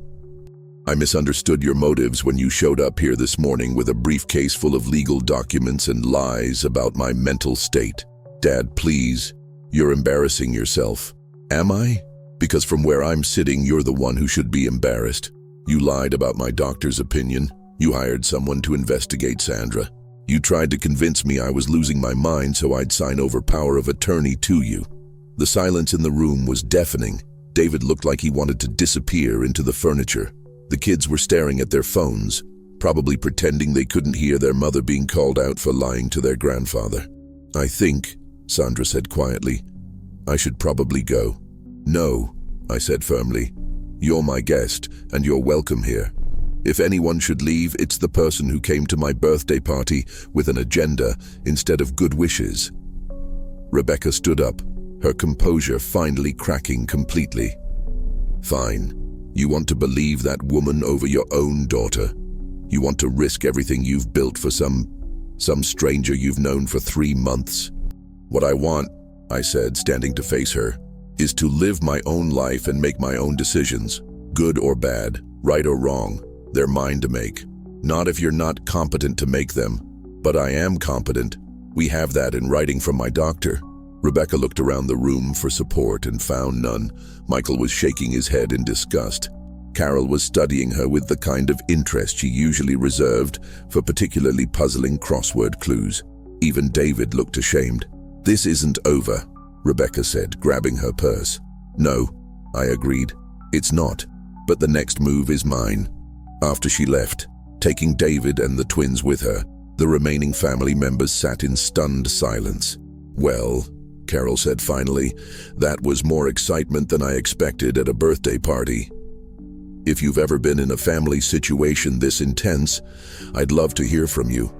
I misunderstood your motives when you showed up here this morning with a briefcase full of legal documents and lies about my mental state. Dad, please, you're embarrassing yourself. Am I? Because from where I'm sitting, you're the one who should be embarrassed. You lied about my doctor's opinion. You hired someone to investigate Sandra. You tried to convince me I was losing my mind so I'd sign over power of attorney to you. The silence in the room was deafening. David looked like he wanted to disappear into the furniture. The kids were staring at their phones, probably pretending they couldn't hear their mother being called out for lying to their grandfather. I think, Sandra said quietly, I should probably go. No, I said firmly. You're my guest, and you're welcome here. If anyone should leave, it's the person who came to my birthday party with an agenda instead of good wishes. Rebecca stood up, her composure finally cracking completely. Fine. You want to believe that woman over your own daughter. You want to risk everything you've built for some stranger you've known for 3 months. What I want, I said, standing to face her, is to live my own life and make my own decisions. Good or bad, right or wrong, they're mine to make. Not if you're not competent to make them. But I am competent. We have that in writing from my doctor. Rebecca looked around the room for support and found none. Michael was shaking his head in disgust. Carol was studying her with the kind of interest she usually reserved for particularly puzzling crossword clues. Even David looked ashamed. This isn't over, Rebecca said, grabbing her purse. No, I agreed. It's not, but the next move is mine. After she left, taking David and the twins with her, the remaining family members sat in stunned silence. Well, Carol said finally, that was more excitement than I expected at a birthday party. If you've ever been in a family situation this intense, I'd love to hear from you.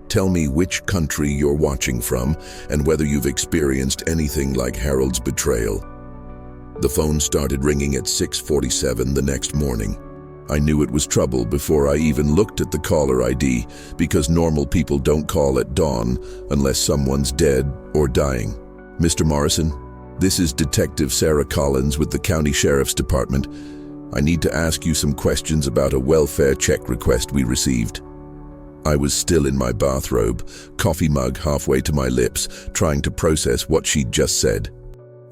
Tell me which country you're watching from and whether you've experienced anything like Harold's betrayal. The phone started ringing at 6:47 the next morning. I knew it was trouble before I even looked at the caller ID because normal people don't call at dawn unless someone's dead or dying. Mr. Morrison, this is Detective Sarah Collins with the County Sheriff's Department. I need to ask you some questions about a welfare check request we received. I was still in my bathrobe, coffee mug halfway to my lips, trying to process what she'd just said.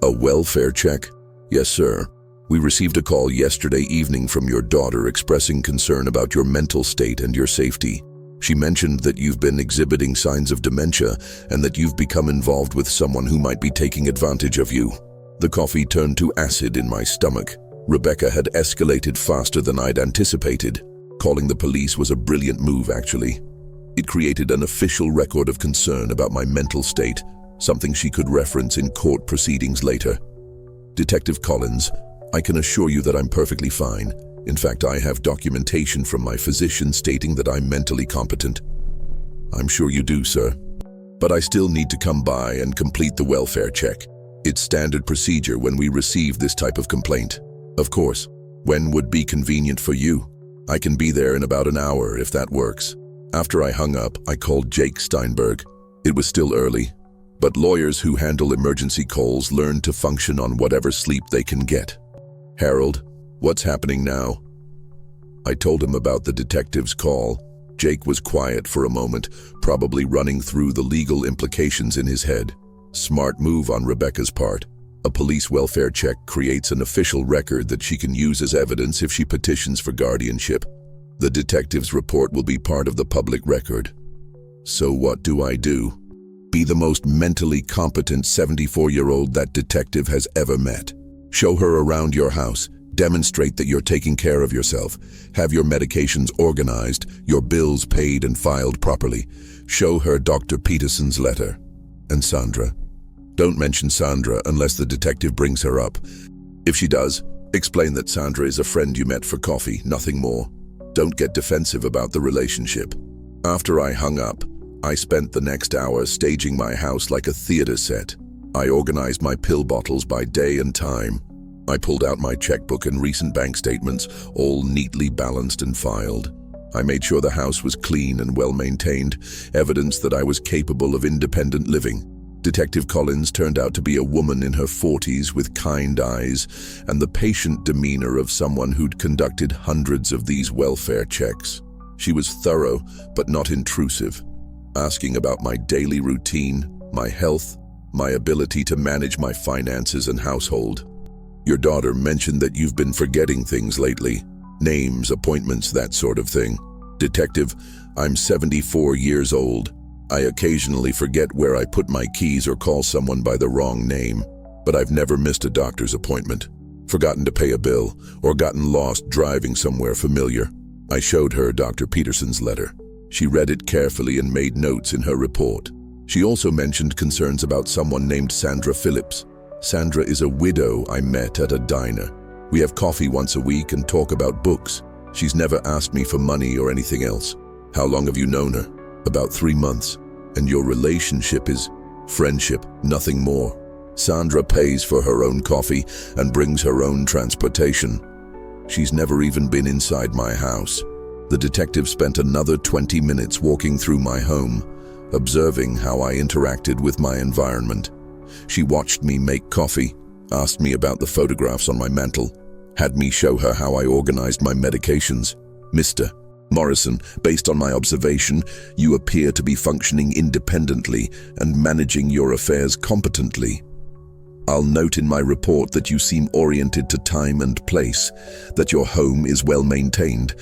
A welfare check? Yes, sir. We received a call yesterday evening from your daughter expressing concern about your mental state and your safety. She mentioned that you've been exhibiting signs of dementia and that you've become involved with someone who might be taking advantage of you. The coffee turned to acid in my stomach. Rebecca had escalated faster than I'd anticipated. Calling the police was a brilliant move, actually. It created an official record of concern about my mental state, something she could reference in court proceedings later. Detective Collins, I can assure you that I'm perfectly fine. In fact, I have documentation from my physician stating that I'm mentally competent. I'm sure you do, sir. But I still need to come by and complete the welfare check. It's standard procedure when we receive this type of complaint. Of course, when would be convenient for you? I can be there in about an hour if that works. After I hung up, I called Jake Steinberg. It was still early, but lawyers who handle emergency calls learn to function on whatever sleep they can get. Harold, what's happening now? I told him about the detective's call. Jake was quiet for a moment, probably running through the legal implications in his head. Smart move on Rebecca's part. A police welfare check creates an official record that she can use as evidence if she petitions for guardianship. The detective's report will be part of the public record. So what do I do? Be the most mentally competent 74-year-old that detective has ever met. Show her around your house. Demonstrate that you're taking care of yourself. Have your medications organized, your bills paid and filed properly. Show her Dr. Peterson's letter. And Sandra. Don't mention Sandra unless the detective brings her up. If she does, explain that Sandra is a friend you met for coffee, nothing more. Don't get defensive about the relationship. After I hung up, I spent the next hour staging my house like a theater set. I organized my pill bottles by day and time. I pulled out my checkbook and recent bank statements, all neatly balanced and filed. I made sure the house was clean and well-maintained, evidence that I was capable of independent living. Detective Collins turned out to be a woman in her 40s with kind eyes and the patient demeanor of someone who'd conducted hundreds of these welfare checks. She was thorough, but not intrusive, asking about my daily routine, my health, my ability to manage my finances and household. Your daughter mentioned that you've been forgetting things lately. Names, appointments, that sort of thing. Detective, I'm 74 years old. I occasionally forget where I put my keys or call someone by the wrong name, but I've never missed a doctor's appointment, forgotten to pay a bill, or gotten lost driving somewhere familiar. I showed her Dr. Peterson's letter. She read it carefully and made notes in her report. She also mentioned concerns about someone named Sandra Phillips. Sandra is a widow I met at a diner. We have coffee once a week and talk about books. She's never asked me for money or anything else. How long have you known her? About 3 months. And your relationship is friendship, nothing more. Sandra pays for her own coffee and brings her own transportation. She's never even been inside my house. The detective spent another 20 minutes walking through my home, observing how I interacted with my environment. She watched me make coffee, asked me about the photographs on my mantel, had me show her how I organized my medications. Mr. Morrison, based on my observation, you appear to be functioning independently and managing your affairs competently. I'll note in my report that you seem oriented to time and place, that your home is well maintained,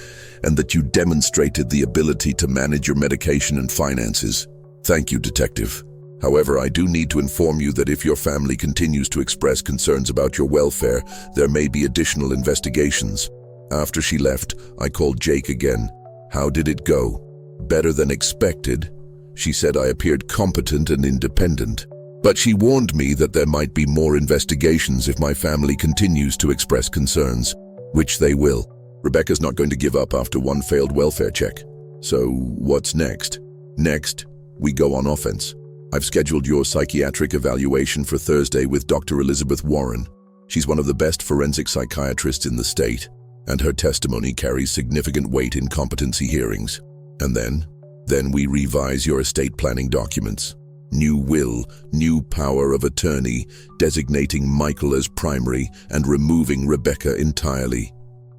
and that you demonstrated the ability to manage your medication and finances. Thank you, Detective. However, I do need to inform you that if your family continues to express concerns about your welfare, there may be additional investigations. After she left, I called Jake again. How did it go? Better than expected. She said I appeared competent and independent. But she warned me that there might be more investigations if my family continues to express concerns, which they will. Rebecca's not going to give up after one failed welfare check. So what's next? Next, we go on offense. I've scheduled your psychiatric evaluation for Thursday with Dr. Elizabeth Warren. She's one of the best forensic psychiatrists in the state, and her testimony carries significant weight in competency hearings. And then we revise your estate planning documents. New will, new power of attorney, designating Michael as primary and removing Rebecca entirely.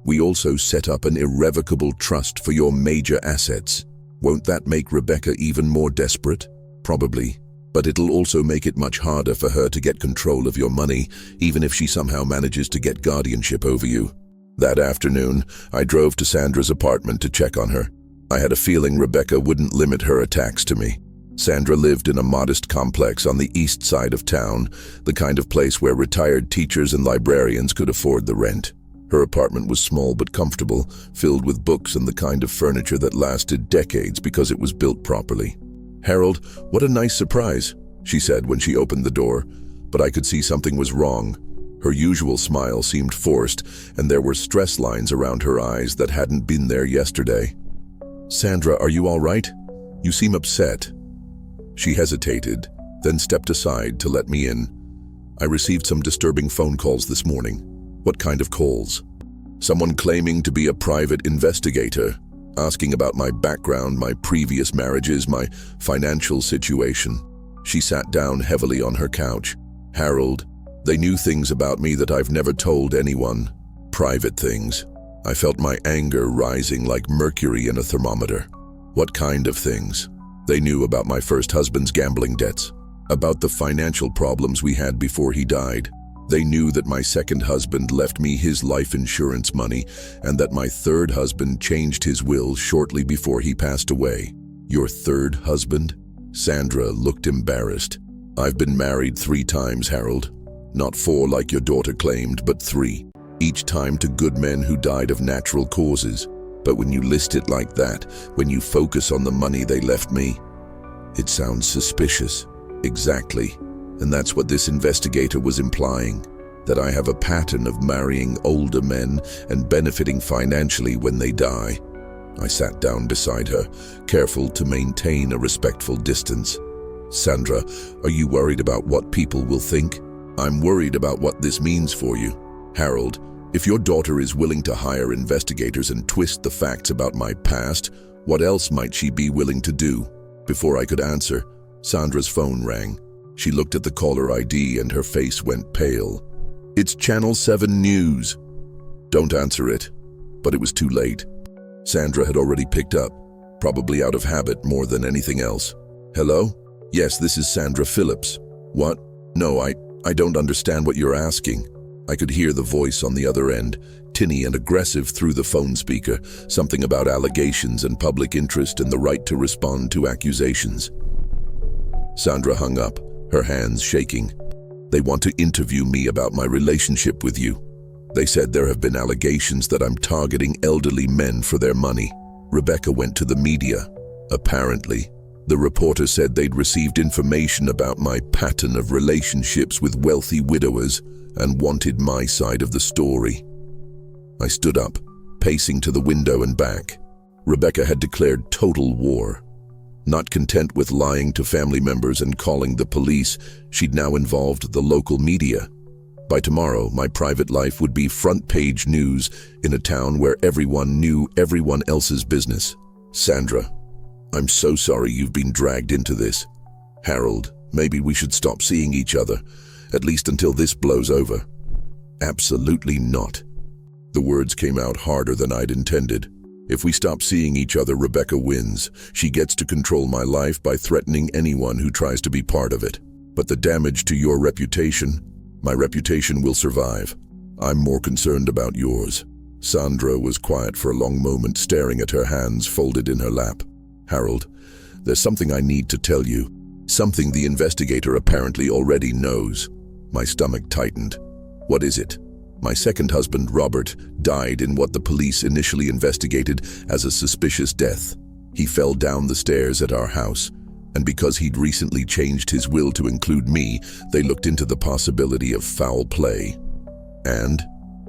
We also set up an irrevocable trust for your major assets. Won't that make Rebecca even more desperate? Probably. But it'll also make it much harder for her to get control of your money, even if she somehow manages to get guardianship over you. That afternoon, I drove to Sandra's apartment to check on her. I had a feeling Rebecca wouldn't limit her attacks to me. Sandra lived in a modest complex on the east side of town, the kind of place where retired teachers and librarians could afford the rent. Her apartment was small but comfortable, filled with books and the kind of furniture that lasted decades because it was built properly. "Harold, what a nice surprise," she said when she opened the door, but I could see something was wrong. Her usual smile seemed forced, and there were stress lines around her eyes that hadn't been there yesterday. "Sandra, are you all right? You seem upset." She hesitated, then stepped aside to let me in. "I received some disturbing phone calls this morning." "What kind of calls?" "Someone claiming to be a private investigator, asking about my background, my previous marriages, my financial situation." She sat down heavily on her couch. "Harold, they knew things about me that I've never told anyone. Private things." I felt my anger rising like mercury in a thermometer. "What kind of things?" "They knew about my first husband's gambling debts, about the financial problems we had before he died, They knew that my second husband left me his life insurance money and that my third husband changed his will shortly before he passed away. Your third husband? Sandra looked embarrassed. I've been married 3 times, Harold. Not 4 like your daughter claimed, but 3. Each time to good men who died of natural causes. But when you list it like that, when you focus on the money they left me, it sounds suspicious. Exactly. And that's what this investigator was implying, that I have a pattern of marrying older men and benefiting financially when they die. I sat down beside her, careful to maintain a respectful distance. Sandra, are you worried about what people will think? I'm worried about what this means for you. Harold, if your daughter is willing to hire investigators and twist the facts about my past, what else might she be willing to do? Before I could answer, Sandra's phone rang. She looked at the caller ID and her face went pale. It's Channel 7 News. Don't answer it. But it was too late. Sandra had already picked up, probably out of habit more than anything else. Hello? Yes, this is Sandra Phillips. What? No, I don't understand what you're asking. I could hear the voice on the other end, tinny and aggressive through the phone speaker, something about allegations and public interest and the right to respond to accusations. Sandra hung up, her hands shaking. They want to interview me about my relationship with you. They said there have been allegations that I'm targeting elderly men for their money. Rebecca went to the media. Apparently, the reporter said they'd received information about my pattern of relationships with wealthy widowers and wanted my side of the story. I stood up, pacing to the window and back. Rebecca had declared total war. Not content with lying to family members and calling the police, she'd now involved the local media. By tomorrow, my private life would be front-page news in a town where everyone knew everyone else's business. Sandra, I'm so sorry you've been dragged into this. Harold, maybe we should stop seeing each other, at least until this blows over. Absolutely not. The words came out harder than I'd intended. If we stop seeing each other, Rebecca wins. She gets to control my life by threatening anyone who tries to be part of it. But the damage to your reputation, my reputation will survive. I'm more concerned about yours. Sandra was quiet for a long moment, staring at her hands folded in her lap. Harold, there's something I need to tell you. Something the investigator apparently already knows. My stomach tightened. What is it? My second husband, Robert, died in what the police initially investigated as a suspicious death. He fell down the stairs at our house, and because he'd recently changed his will to include me, they looked into the possibility of foul play. And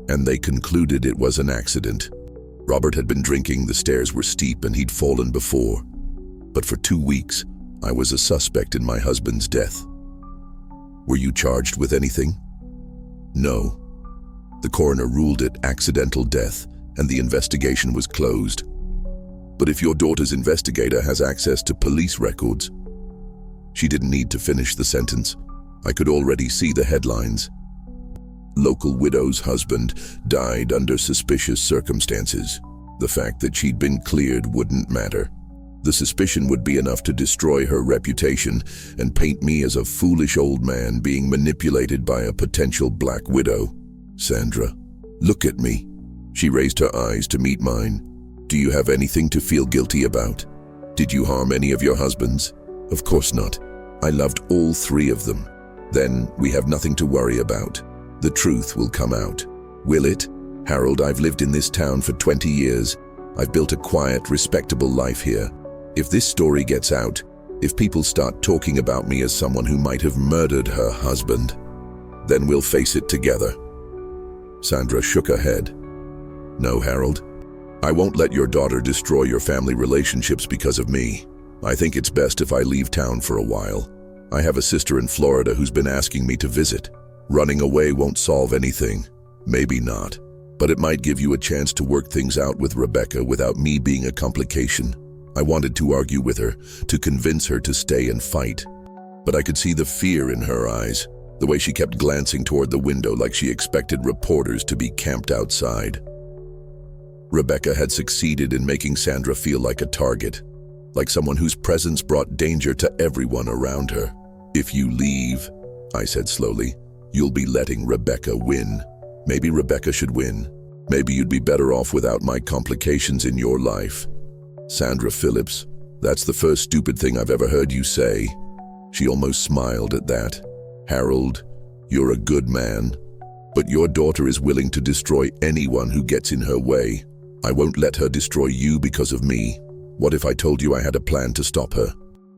they concluded it was an accident. Robert had been drinking, the stairs were steep, and he'd fallen before. But for 2 weeks, I was a suspect in my husband's death. Were you charged with anything? No. The coroner ruled it accidental death, and the investigation was closed. But if your daughter's investigator has access to police records, she didn't need to finish the sentence. I could already see the headlines. Local widow's husband died under suspicious circumstances. The fact that she'd been cleared wouldn't matter. The suspicion would be enough to destroy her reputation and paint me as a foolish old man being manipulated by a potential black widow. Sandra, look at me. She raised her eyes to meet mine. Do you have anything to feel guilty about? Did you harm any of your husbands? Of course not. I loved all 3 of them. Then we have nothing to worry about. The truth will come out. Will it? Harold, I've lived in this town for 20 years. I've built a quiet, respectable life here. If this story gets out, if people start talking about me as someone who might have murdered her husband, then we'll face it together. Sandra shook her head. No, Harold. I won't let your daughter destroy your family relationships because of me. I think it's best if I leave town for a while. I have a sister in Florida who's been asking me to visit. Running away won't solve anything. Maybe not. But it might give you a chance to work things out with Rebecca without me being a complication. I wanted to argue with her, to convince her to stay and fight. But I could see the fear in her eyes, the way she kept glancing toward the window like she expected reporters to be camped outside. Rebecca had succeeded in making Sandra feel like a target, like someone whose presence brought danger to everyone around her. If you leave, I said slowly, You'll be letting Rebecca win. Maybe Rebecca should win. Maybe you'd be better off without my complications in your life. Sandra Phillips, that's the first stupid thing I've ever heard you say. She almost smiled at that. Harold, you're a good man, but your daughter is willing to destroy anyone who gets in her way. I won't let her destroy you because of me. What if I told you I had a plan to stop her?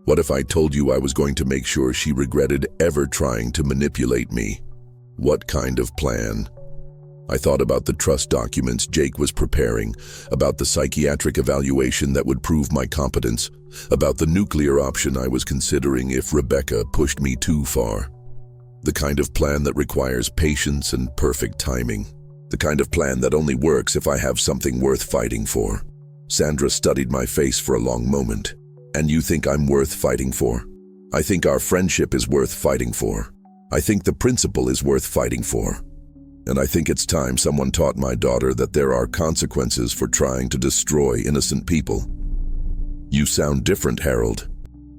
What if I told you I was going to make sure she regretted ever trying to manipulate me? What kind of plan? I thought about the trust documents Jake was preparing, about the psychiatric evaluation that would prove my competence, about the nuclear option I was considering if Rebecca pushed me too far. The kind of plan that requires patience and perfect timing. The kind of plan that only works if I have something worth fighting for. Sandra studied my face for a long moment. And you think I'm worth fighting for? I think our friendship is worth fighting for. I think the principle is worth fighting for. And I think it's time someone taught my daughter that there are consequences for trying to destroy innocent people. You sound different, Harold.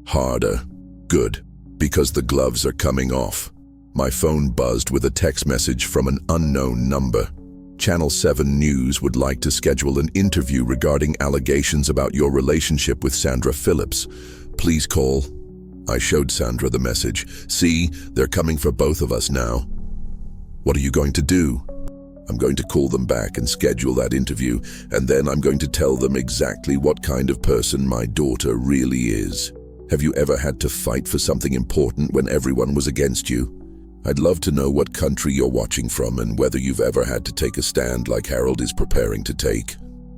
Harder. Good. Because the gloves are coming off. My phone buzzed with a text message from an unknown number. Channel 7 News would like to schedule an interview regarding allegations about your relationship with Sandra Phillips. Please call. I showed Sandra the message. See, they're coming for both of us now. What are you going to do? I'm going to call them back and schedule that interview, and then I'm going to tell them exactly what kind of person my daughter really is. Have you ever had to fight for something important when everyone was against you? I'd love to know what country you're watching from and whether you've ever had to take a stand like Harold is preparing to take.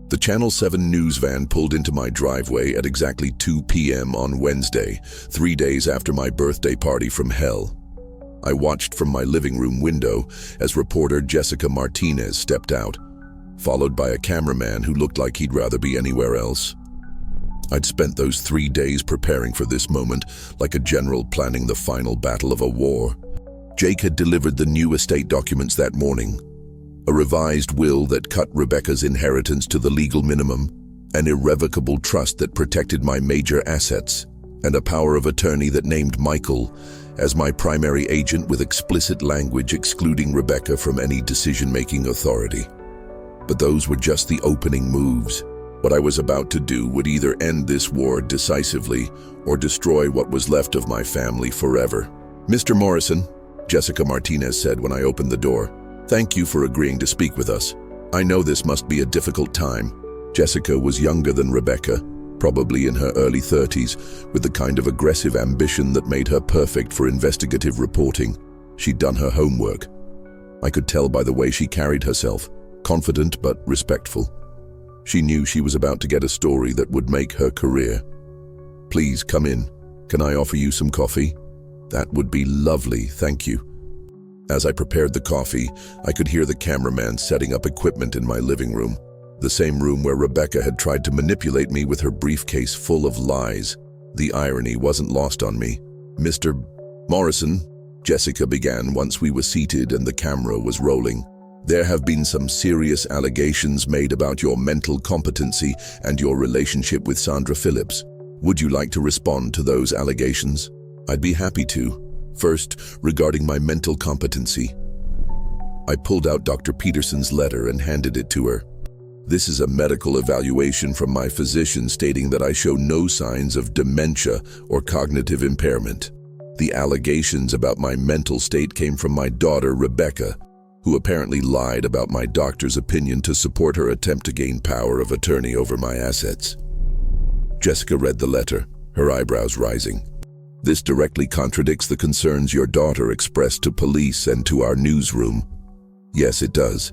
The Channel 7 news van pulled into my driveway at exactly 2 p.m. on Wednesday, 3 days after my birthday party from hell. I watched from my living room window as reporter Jessica Martinez stepped out, followed by a cameraman who looked like he'd rather be anywhere else. I'd spent those 3 days preparing for this moment, like a general planning the final battle of a war. Jake had delivered the new estate documents that morning. A revised will that cut Rebecca's inheritance to the legal minimum, an irrevocable trust that protected my major assets, and a power of attorney that named Michael as my primary agent with explicit language excluding Rebecca from any decision-making authority. But those were just the opening moves. What I was about to do would either end this war decisively or destroy what was left of my family forever. Mr. Morrison, Jessica Martinez said when I opened the door, "Thank you for agreeing to speak with us. I know this must be a difficult time." Jessica was younger than Rebecca, probably in her early 30s, with the kind of aggressive ambition that made her perfect for investigative reporting. She'd done her homework. I could tell by the way she carried herself, confident but respectful. She knew she was about to get a story that would make her career. "Please come in. Can I offer you some coffee?" "That would be lovely, thank you." As I prepared the coffee, I could hear the cameraman setting up equipment in my living room, the same room where Rebecca had tried to manipulate me with her briefcase full of lies. The irony wasn't lost on me. "Mr. Morrison," Jessica began once we were seated and the camera was rolling, "there have been some serious allegations made about your mental competency and your relationship with Sandra Phillips. Would you like to respond to those allegations?" "I'd be happy to. First, regarding my mental competency." I pulled out Dr. Peterson's letter and handed it to her. "This is a medical evaluation from my physician stating that I show no signs of dementia or cognitive impairment. The allegations about my mental state came from my daughter, Rebecca, who apparently lied about my doctor's opinion to support her attempt to gain power of attorney over my assets." Jessica read the letter, her eyebrows rising. "This directly contradicts the concerns your daughter expressed to police and to our newsroom." "Yes, it does.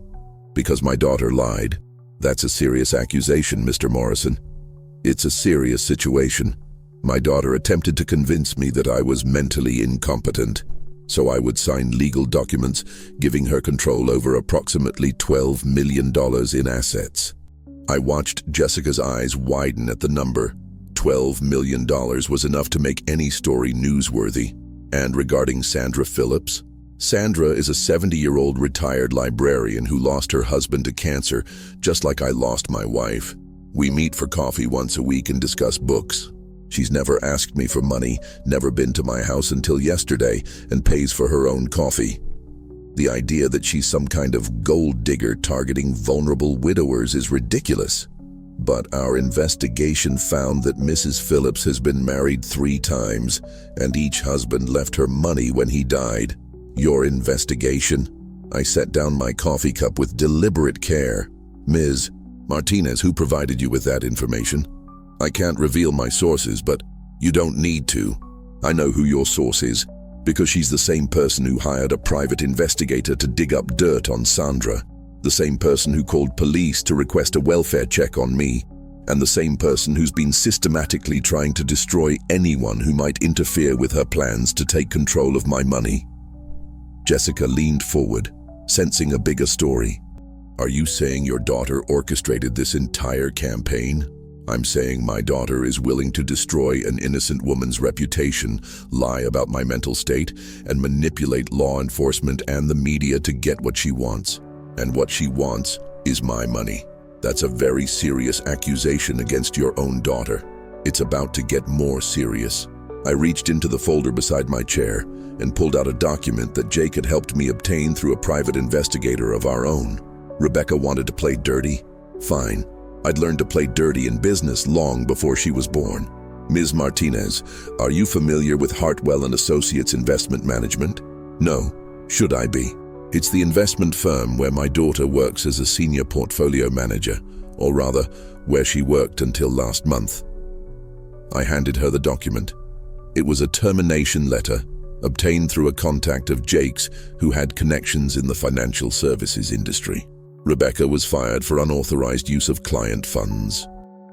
Because my daughter lied. That's a serious accusation, Mr. Morrison. It's a serious situation. My daughter attempted to convince me that I was mentally incompetent, so I would sign legal documents giving her control over approximately $12 million in assets." I watched Jessica's eyes widen at the number. $12 million was enough to make any story newsworthy. And regarding Sandra Phillips? Sandra is a 70-year-old retired librarian who lost her husband to cancer, just like I lost my wife. We meet for coffee once a week and discuss books. She's never asked me for money, never been to my house until yesterday, and pays for her own coffee. The idea that she's some kind of gold digger targeting vulnerable widowers is ridiculous. But our investigation found that Mrs. Phillips has been married 3 times, and each husband left her money when he died. Your investigation? I set down my coffee cup with deliberate care. Ms. Martinez, who provided you with that information? I can't reveal my sources, but you don't need to. I know who your source is, because she's the same person who hired a private investigator to dig up dirt on Sandra, the same person who called police to request a welfare check on me, and the same person who's been systematically trying to destroy anyone who might interfere with her plans to take control of my money. Jessica leaned forward, sensing a bigger story. Are you saying your daughter orchestrated this entire campaign? I'm saying my daughter is willing to destroy an innocent woman's reputation, lie about my mental state, and manipulate law enforcement and the media to get what she wants. And what she wants is my money. That's a very serious accusation against your own daughter. It's about to get more serious. I reached into the folder beside my chair and pulled out a document that Jake had helped me obtain through a private investigator of our own. Rebecca wanted to play dirty? Fine. I'd learned to play dirty in business long before she was born. Ms. Martinez, are you familiar with Hartwell & Associates Investment Management? No. Should I be? It's the investment firm where my daughter works as a senior portfolio manager, or rather, where she worked until last month. I handed her the document. It was a termination letter, obtained through a contact of Jake's who had connections in the financial services industry. Rebecca was fired for unauthorized use of client funds.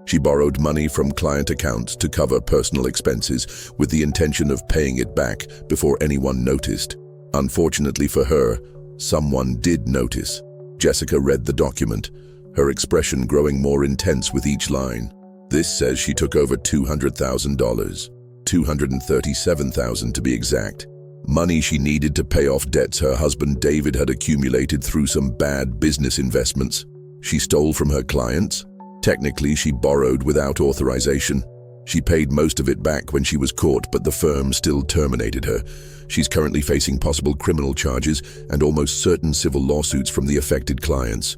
She borrowed money from client accounts to cover personal expenses with the intention of paying it back before anyone noticed. Unfortunately for her, someone did notice. Jessica read the document, her expression growing more intense with each line. This says she took over $200,000, $237,000 to be exact. Money she needed to pay off debts her husband David had accumulated through some bad business investments. She stole from her clients. Technically, she borrowed without authorization. She paid most of it back when she was caught, but the firm still terminated her. She's currently facing possible criminal charges and almost certain civil lawsuits from the affected clients.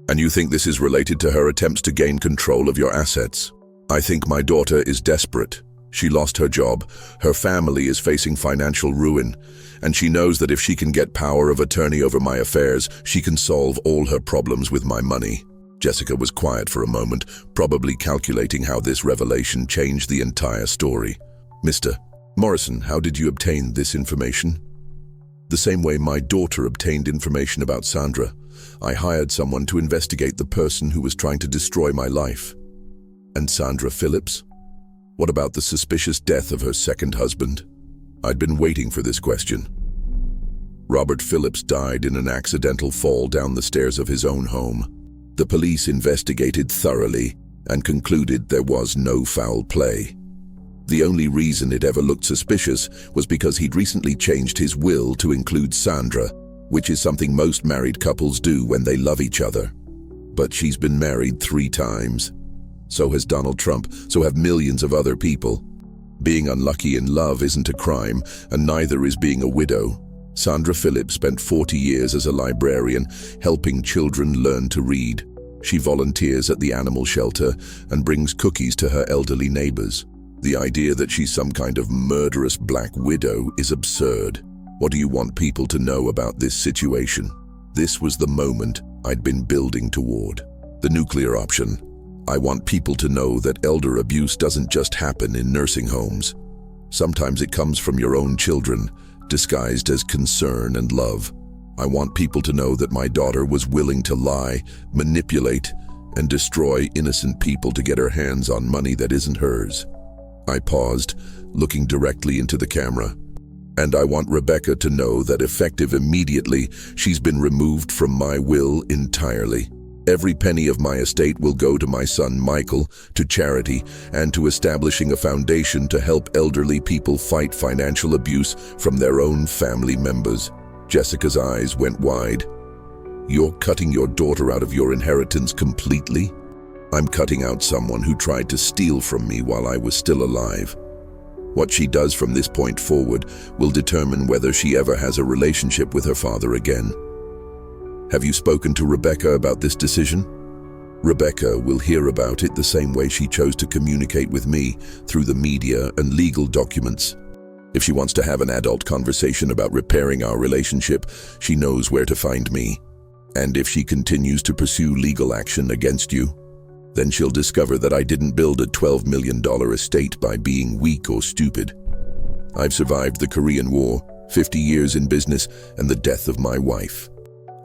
And you think this is related to her attempts to gain control of your assets? I think my daughter is desperate. She lost her job, her family is facing financial ruin, and she knows that if she can get power of attorney over my affairs, she can solve all her problems with my money. Jessica was quiet for a moment, probably calculating how this revelation changed the entire story. Mr. Morrison, how did you obtain this information? The same way my daughter obtained information about Sandra. I hired someone to investigate the person who was trying to destroy my life. And Sandra Phillips? What about the suspicious death of her second husband? I'd been waiting for this question. Robert Phillips died in an accidental fall down the stairs of his own home. The police investigated thoroughly and concluded there was no foul play. The only reason it ever looked suspicious was because he'd recently changed his will to include Sandra, which is something most married couples do when they love each other. But she's been married 3 times. So has Donald Trump, so have millions of other people. Being unlucky in love isn't a crime, and neither is being a widow. Sandra Phillips spent 40 years as a librarian, helping children learn to read. She volunteers at the animal shelter and brings cookies to her elderly neighbors. The idea that she's some kind of murderous black widow is absurd. What do you want people to know about this situation? This was the moment I'd been building toward. The nuclear option. I want people to know that elder abuse doesn't just happen in nursing homes. Sometimes it comes from your own children, disguised as concern and love. I want people to know that my daughter was willing to lie, manipulate, and destroy innocent people to get her hands on money that isn't hers. I paused, looking directly into the camera. And I want Rebecca to know that effective immediately, she's been removed from my will entirely. Every penny of my estate will go to my son Michael, to charity, and to establishing a foundation to help elderly people fight financial abuse from their own family members. Jessica's eyes went wide. You're cutting your daughter out of your inheritance completely? I'm cutting out someone who tried to steal from me while I was still alive. What she does from this point forward will determine whether she ever has a relationship with her father again. Have you spoken to Rebecca about this decision? Rebecca will hear about it the same way she chose to communicate with me, through the media and legal documents. If she wants to have an adult conversation about repairing our relationship, she knows where to find me. And if she continues to pursue legal action against you, then she'll discover that I didn't build a $12 million estate by being weak or stupid. I've survived the Korean War, 50 years in business, and the death of my wife.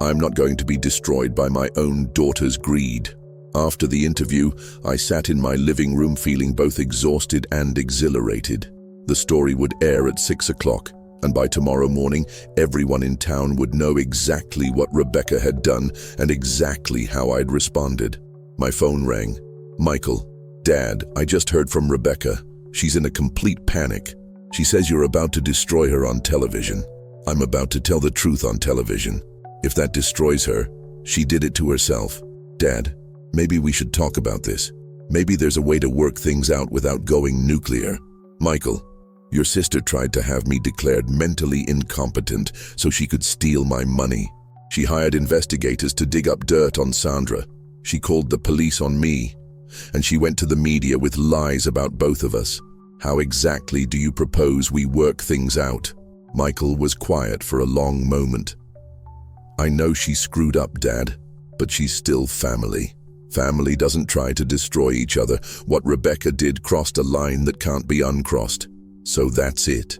I'm not going to be destroyed by my own daughter's greed. After the interview, I sat in my living room feeling both exhausted and exhilarated. The story would air at 6 o'clock, and by tomorrow morning, everyone in town would know exactly what Rebecca had done and exactly how I'd responded. My phone rang. Michael, Dad, I just heard from Rebecca. She's in a complete panic. She says you're about to destroy her on television. I'm about to tell the truth on television. If that destroys her, she did it to herself. Dad, maybe we should talk about this. Maybe there's a way to work things out without going nuclear. Michael, your sister tried to have me declared mentally incompetent so she could steal my money. She hired investigators to dig up dirt on Sandra. She called the police on me, and she went to the media with lies about both of us. How exactly do you propose we work things out? Michael was quiet for a long moment. I know she screwed up, Dad, but she's still family. Family doesn't try to destroy each other. What Rebecca did crossed a line that can't be uncrossed. So that's it.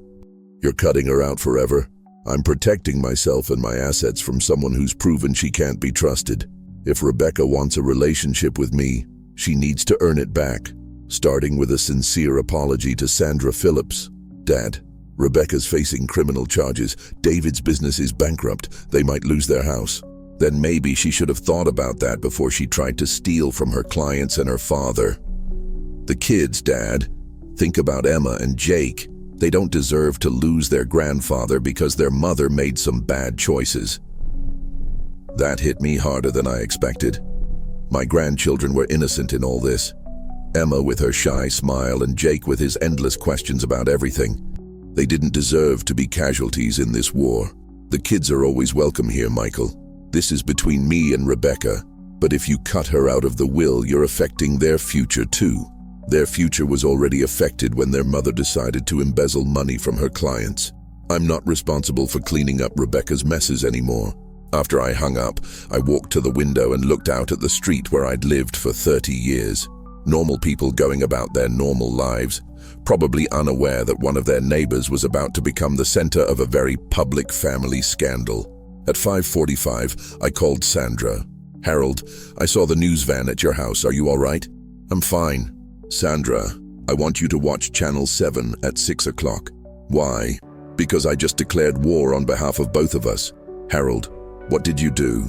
You're cutting her out forever. I'm protecting myself and my assets from someone who's proven she can't be trusted. If Rebecca wants a relationship with me, she needs to earn it back, starting with a sincere apology to Sandra Phillips. Dad, Rebecca's facing criminal charges. David's business is bankrupt. They might lose their house. Then maybe she should have thought about that before she tried to steal from her clients and her father. The kids, Dad. Think about Emma and Jake. They don't deserve to lose their grandfather because their mother made some bad choices. That hit me harder than I expected. My grandchildren were innocent in all this. Emma with her shy smile and Jake with his endless questions about everything. They didn't deserve to be casualties in this war. The kids are always welcome here, Michael. This is between me and Rebecca. But if you cut her out of the will, you're affecting their future too. Their future was already affected when their mother decided to embezzle money from her clients. I'm not responsible for cleaning up Rebecca's messes anymore. After I hung up, I walked to the window and looked out at the street where I'd lived for 30 years. Normal people going about their normal lives, probably unaware that one of their neighbors was about to become the center of a very public family scandal. At 5:45, I called Sandra. Harold, I saw the news van at your house. Are you all right? I'm fine. Sandra, I want you to watch Channel 7 at 6 o'clock. Why? Because I just declared war on behalf of both of us. Harold, what did you do?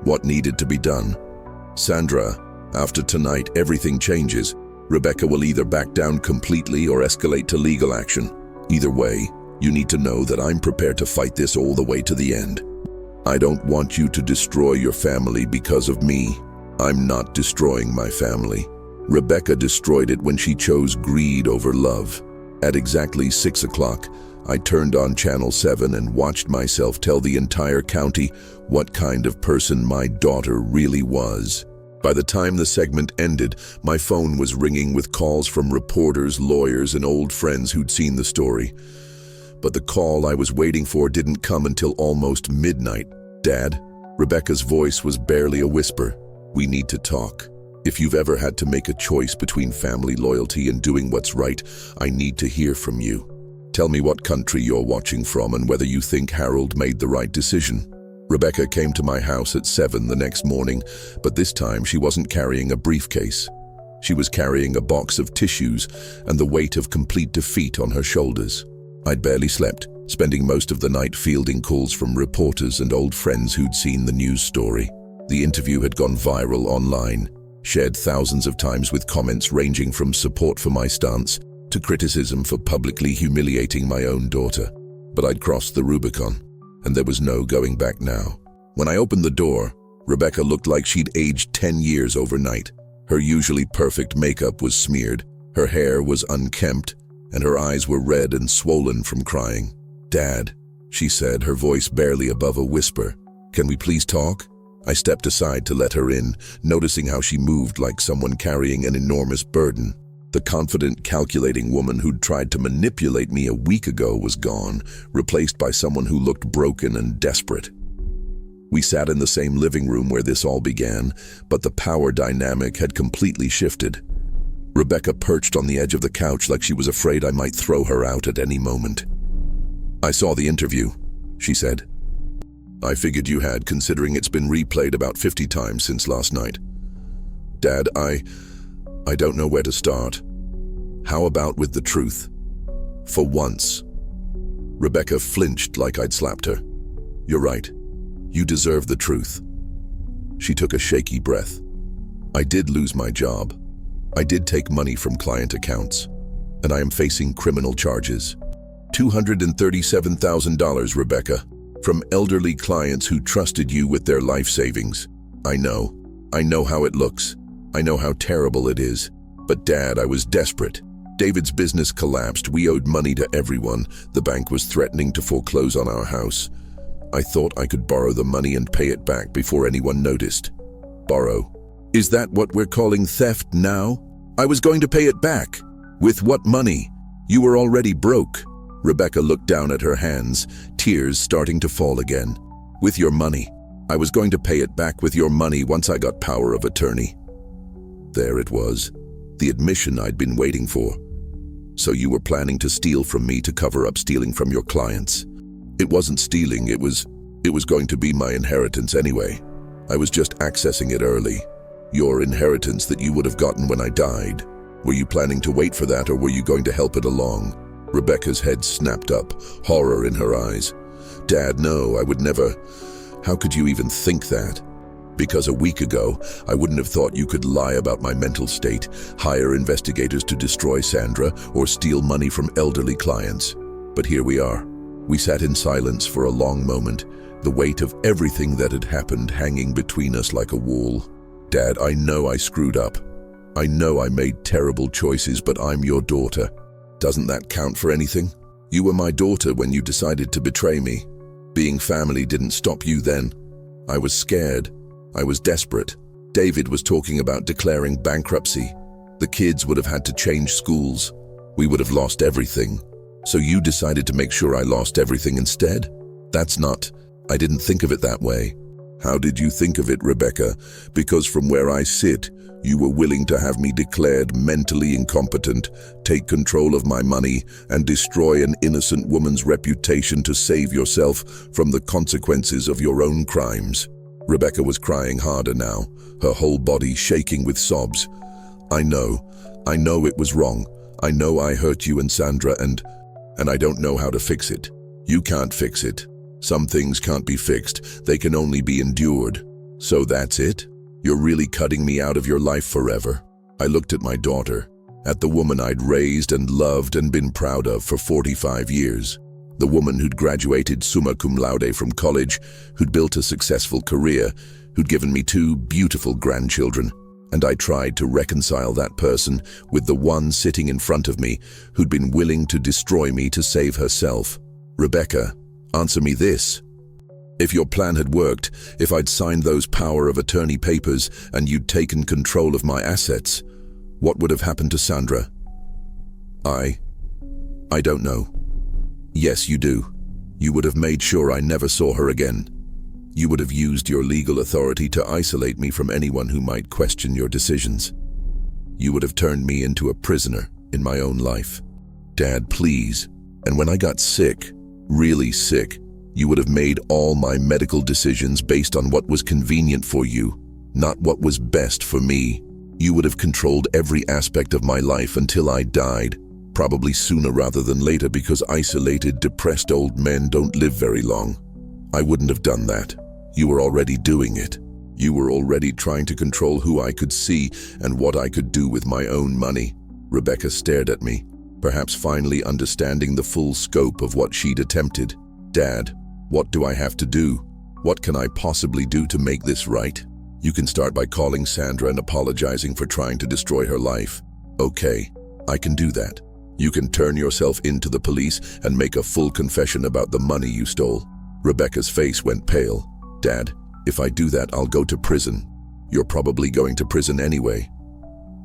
What needed to be done? Sandra, after tonight, everything changes. Rebecca will either back down completely or escalate to legal action. Either way, you need to know that I'm prepared to fight this all the way to the end. I don't want you to destroy your family because of me. I'm not destroying my family. Rebecca destroyed it when she chose greed over love. At exactly 6 o'clock, I turned on Channel 7 and watched myself tell the entire county what kind of person my daughter really was. By the time the segment ended, my phone was ringing with calls from reporters, lawyers, and old friends who'd seen the story. But the call I was waiting for didn't come until almost midnight. Dad, Rebecca's voice was barely a whisper. We need to talk. If you've ever had to make a choice between family loyalty and doing what's right, I need to hear from you. Tell me what country you're watching from and whether you think Harold made the right decision. Rebecca came to my house at 7 the next morning, but this time she wasn't carrying a briefcase. She was carrying a box of tissues and the weight of complete defeat on her shoulders. I'd barely slept, spending most of the night fielding calls from reporters and old friends who'd seen the news story. The interview had gone viral online, shared thousands of times with comments ranging from support for my stance to criticism for publicly humiliating my own daughter. But I'd crossed the Rubicon, and there was no going back now. When I opened the door, Rebecca looked like she'd aged 10 years overnight. Her usually perfect makeup was smeared, her hair was unkempt, and her eyes were red and swollen from crying. "Dad," she said, her voice barely above a whisper, "can we please talk?" I stepped aside to let her in, noticing how she moved like someone carrying an enormous burden. The confident, calculating woman who'd tried to manipulate me a week ago was gone, replaced by someone who looked broken and desperate. We sat in the same living room where this all began, but the power dynamic had completely shifted. Rebecca perched on the edge of the couch like she was afraid I might throw her out at any moment. "I saw the interview," she said. "I figured you had, considering it's been replayed about 50 times since last night. Dad, I don't know where to start. How about with the truth? For once." Rebecca flinched like I'd slapped her. "You're right. You deserve the truth." She took a shaky breath. "I did lose my job. I did take money from client accounts, and I am facing criminal charges. $237,000, Rebecca, from elderly clients who trusted you with their life savings. I know how it looks. I know how terrible it is. But Dad, I was desperate. David's business collapsed. We owed money to everyone. The bank was threatening to foreclose on our house. I thought I could borrow the money and pay it back before anyone noticed." "Borrow? Is that what we're calling theft now?" "I was going to pay it back." "With what money? You were already broke." Rebecca looked down at her hands, tears starting to fall again. "With your money. I was going to pay it back with your money once I got power of attorney." There it was, the admission I'd been waiting for. "So you were planning to steal from me to cover up stealing from your clients." "It wasn't stealing, it was going to be my inheritance anyway. I was just accessing it early. Your inheritance that you would have gotten when I died. Were you planning to wait for that, or were you going to help it along?" Rebecca's head snapped up, horror in her eyes. "Dad, no, I would never. How could you even think that? Because a week ago, I wouldn't have thought you could lie about my mental state, hire investigators to destroy Sandra, or steal money from elderly clients. But here we are." We sat in silence for a long moment, the weight of everything that had happened hanging between us like a wall. "Dad, I know I screwed up. I know I made terrible choices, but I'm your daughter. Doesn't that count for anything? You were my daughter when you decided to betray me. Being family didn't stop you then. I was scared. I was desperate. David was talking about declaring bankruptcy. The kids would have had to change schools. We would have lost everything. So you decided to make sure I lost everything instead? I didn't think of it that way." "How did you think of it, Rebecca? Because from where I sit, you were willing to have me declared mentally incompetent, take control of my money, and destroy an innocent woman's reputation to save yourself from the consequences of your own crimes." Rebecca was crying harder now, her whole body shaking with sobs. I know it was wrong. I know I hurt you and Sandra, and I don't know how to fix it." "You can't fix it. Some things can't be fixed. They can only be endured." "So that's it? You're really cutting me out of your life forever?" I looked at my daughter, at the woman I'd raised and loved and been proud of for 45 years. The woman who'd graduated summa cum laude from college, who'd built a successful career, who'd given me 2 beautiful grandchildren. And I tried to reconcile that person with the one sitting in front of me who'd been willing to destroy me to save herself. "Rebecca, answer me this. If your plan had worked, if I'd signed those power of attorney papers and you'd taken control of my assets, what would have happened to Sandra?" I don't know." "Yes, you do. You would have made sure I never saw her again. You would have used your legal authority to isolate me from anyone who might question your decisions. You would have turned me into a prisoner in my own life. Dad, please. And when I got sick, really sick, you would have made all my medical decisions based on what was convenient for you, not what was best for me. You would have controlled every aspect of my life until I died, probably sooner rather than later, because isolated, depressed old men don't live very long. I wouldn't have done that. You were already doing it. You were already trying to control who I could see and what I could do with my own money." Rebecca stared at me, perhaps finally understanding the full scope of what she'd attempted. "Dad, what do I have to do? What can I possibly do to make this right? You can start by calling Sandra and apologizing for trying to destroy her life. Okay, I can do that. You can turn yourself into the police and make a full confession about the money you stole. Rebecca's face went pale. Dad, if I do that, I'll go to prison. You're probably going to prison anyway.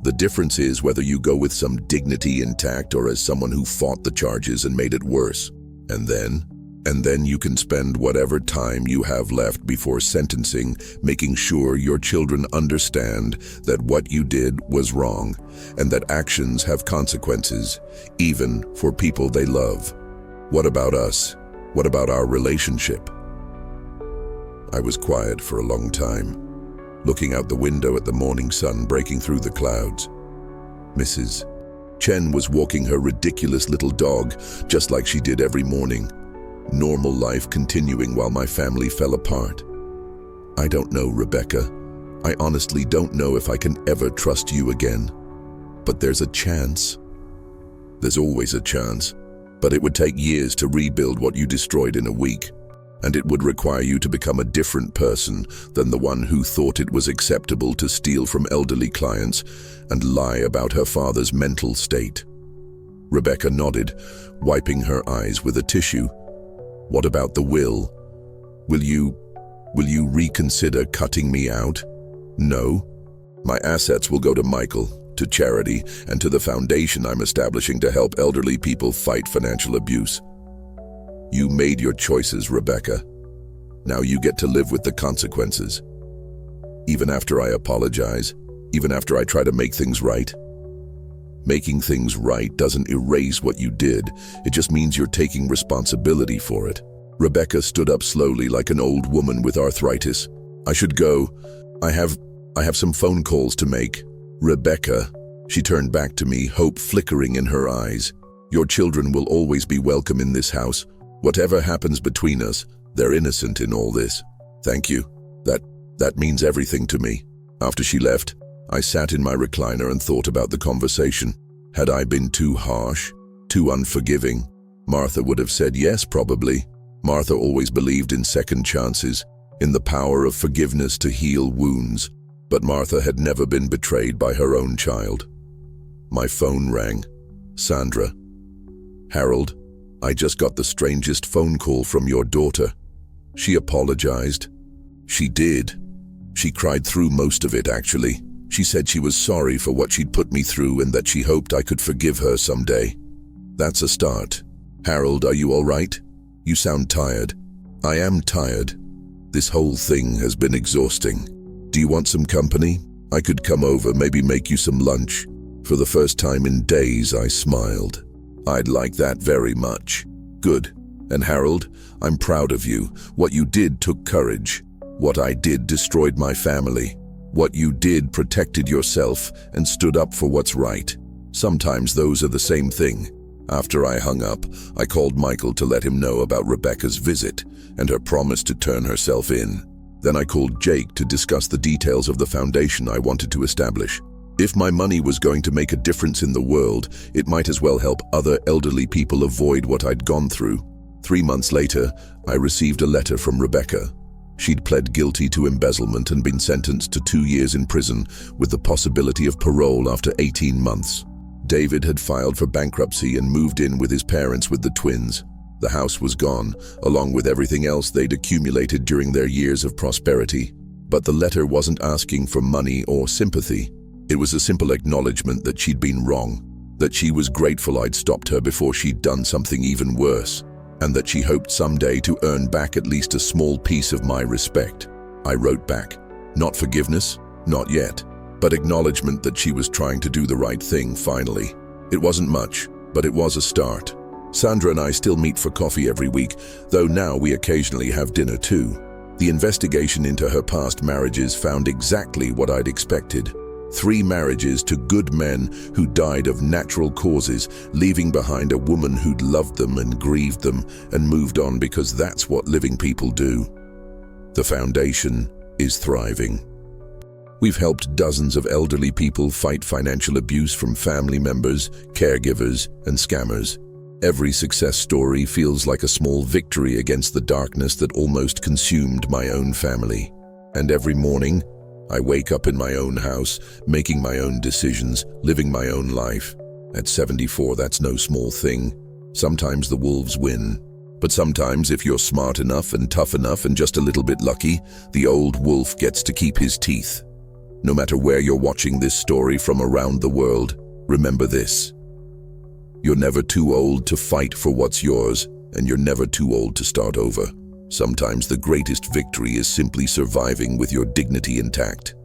The difference is whether you go with some dignity intact or as someone who fought the charges and made it worse. And then you can spend whatever time you have left before sentencing making sure your children understand that what you did was wrong and that actions have consequences, even for people they love. What about us? What about our relationship? I was quiet for a long time, looking out the window at the morning sun breaking through the clouds. Mrs. Chen was walking her ridiculous little dog, just like she did every morning. Normal life continuing while my family fell apart. I don't know, Rebecca. I honestly don't know if I can ever trust you again. But there's a chance. There's always a chance. But it would take years to rebuild what you destroyed in a week. And it would require you to become a different person than the one who thought it was acceptable to steal from elderly clients and lie about her father's mental state. Rebecca nodded, wiping her eyes with a tissue. What about the will? Will you reconsider cutting me out? No. My assets will go to Michael, to charity, and to the foundation I'm establishing to help elderly people fight financial abuse. You made your choices, Rebecca. Now you get to live with the consequences. Even after I apologize, even after I try to make things right. Making things right doesn't erase what you did. It just means you're taking responsibility for it. Rebecca stood up slowly like an old woman with arthritis. I should go. I have some phone calls to make. Rebecca, she turned back to me, hope flickering in her eyes. Your children will always be welcome in this house. Whatever happens between us, they're innocent in all this. Thank you. That means everything to me. After she left, I sat in my recliner and thought about the conversation. Had I been too harsh, too unforgiving? Martha would have said yes, probably. Martha always believed in second chances, in the power of forgiveness to heal wounds. But Martha had never been betrayed by her own child. My phone rang. Sandra. Harold, I just got the strangest phone call from your daughter. She apologized. She did. She cried through most of it, actually. She said she was sorry for what she'd put me through and that she hoped I could forgive her someday. That's a start. Harold, are you all right? You sound tired. I am tired. This whole thing has been exhausting. Do you want some company? I could come over, maybe make you some lunch. For the first time in days, I smiled. I'd like that very much. Good. And Harold, I'm proud of you. What you did took courage. What I did destroyed my family. What you did protected yourself and stood up for what's right. Sometimes those are the same thing. After I hung up, I called Michael to let him know about Rebecca's visit and her promise to turn herself in. Then I called Jake to discuss the details of the foundation I wanted to establish. If my money was going to make a difference in the world, it might as well help other elderly people avoid what I'd gone through. 3 months later, I received a letter from Rebecca. She'd pled guilty to embezzlement and been sentenced to 2 years in prison with the possibility of parole after 18 months. David had filed for bankruptcy and moved in with his parents with the twins. The house was gone, along with everything else they'd accumulated during their years of prosperity. But the letter wasn't asking for money or sympathy. It was a simple acknowledgement that she'd been wrong, that she was grateful I'd stopped her before she'd done something even worse, and that she hoped someday to earn back at least a small piece of my respect. I wrote back, not forgiveness, not yet, but acknowledgement that she was trying to do the right thing finally. It wasn't much, but it was a start. Sandra and I still meet for coffee every week, though now we occasionally have dinner too. The investigation into her past marriages found exactly what I'd expected. 3 marriages to good men who died of natural causes, leaving behind a woman who'd loved them and grieved them and moved on because that's what living people do. The foundation is thriving. We've helped dozens of elderly people fight financial abuse from family members, caregivers, and scammers. Every success story feels like a small victory against the darkness that almost consumed my own family. And every morning, I wake up in my own house, making my own decisions, living my own life. At 74, that's no small thing. Sometimes the wolves win. But sometimes, if you're smart enough and tough enough and just a little bit lucky, the old wolf gets to keep his teeth. No matter where you're watching this story from around the world, remember this. You're never too old to fight for what's yours, and you're never too old to start over. Sometimes the greatest victory is simply surviving with your dignity intact.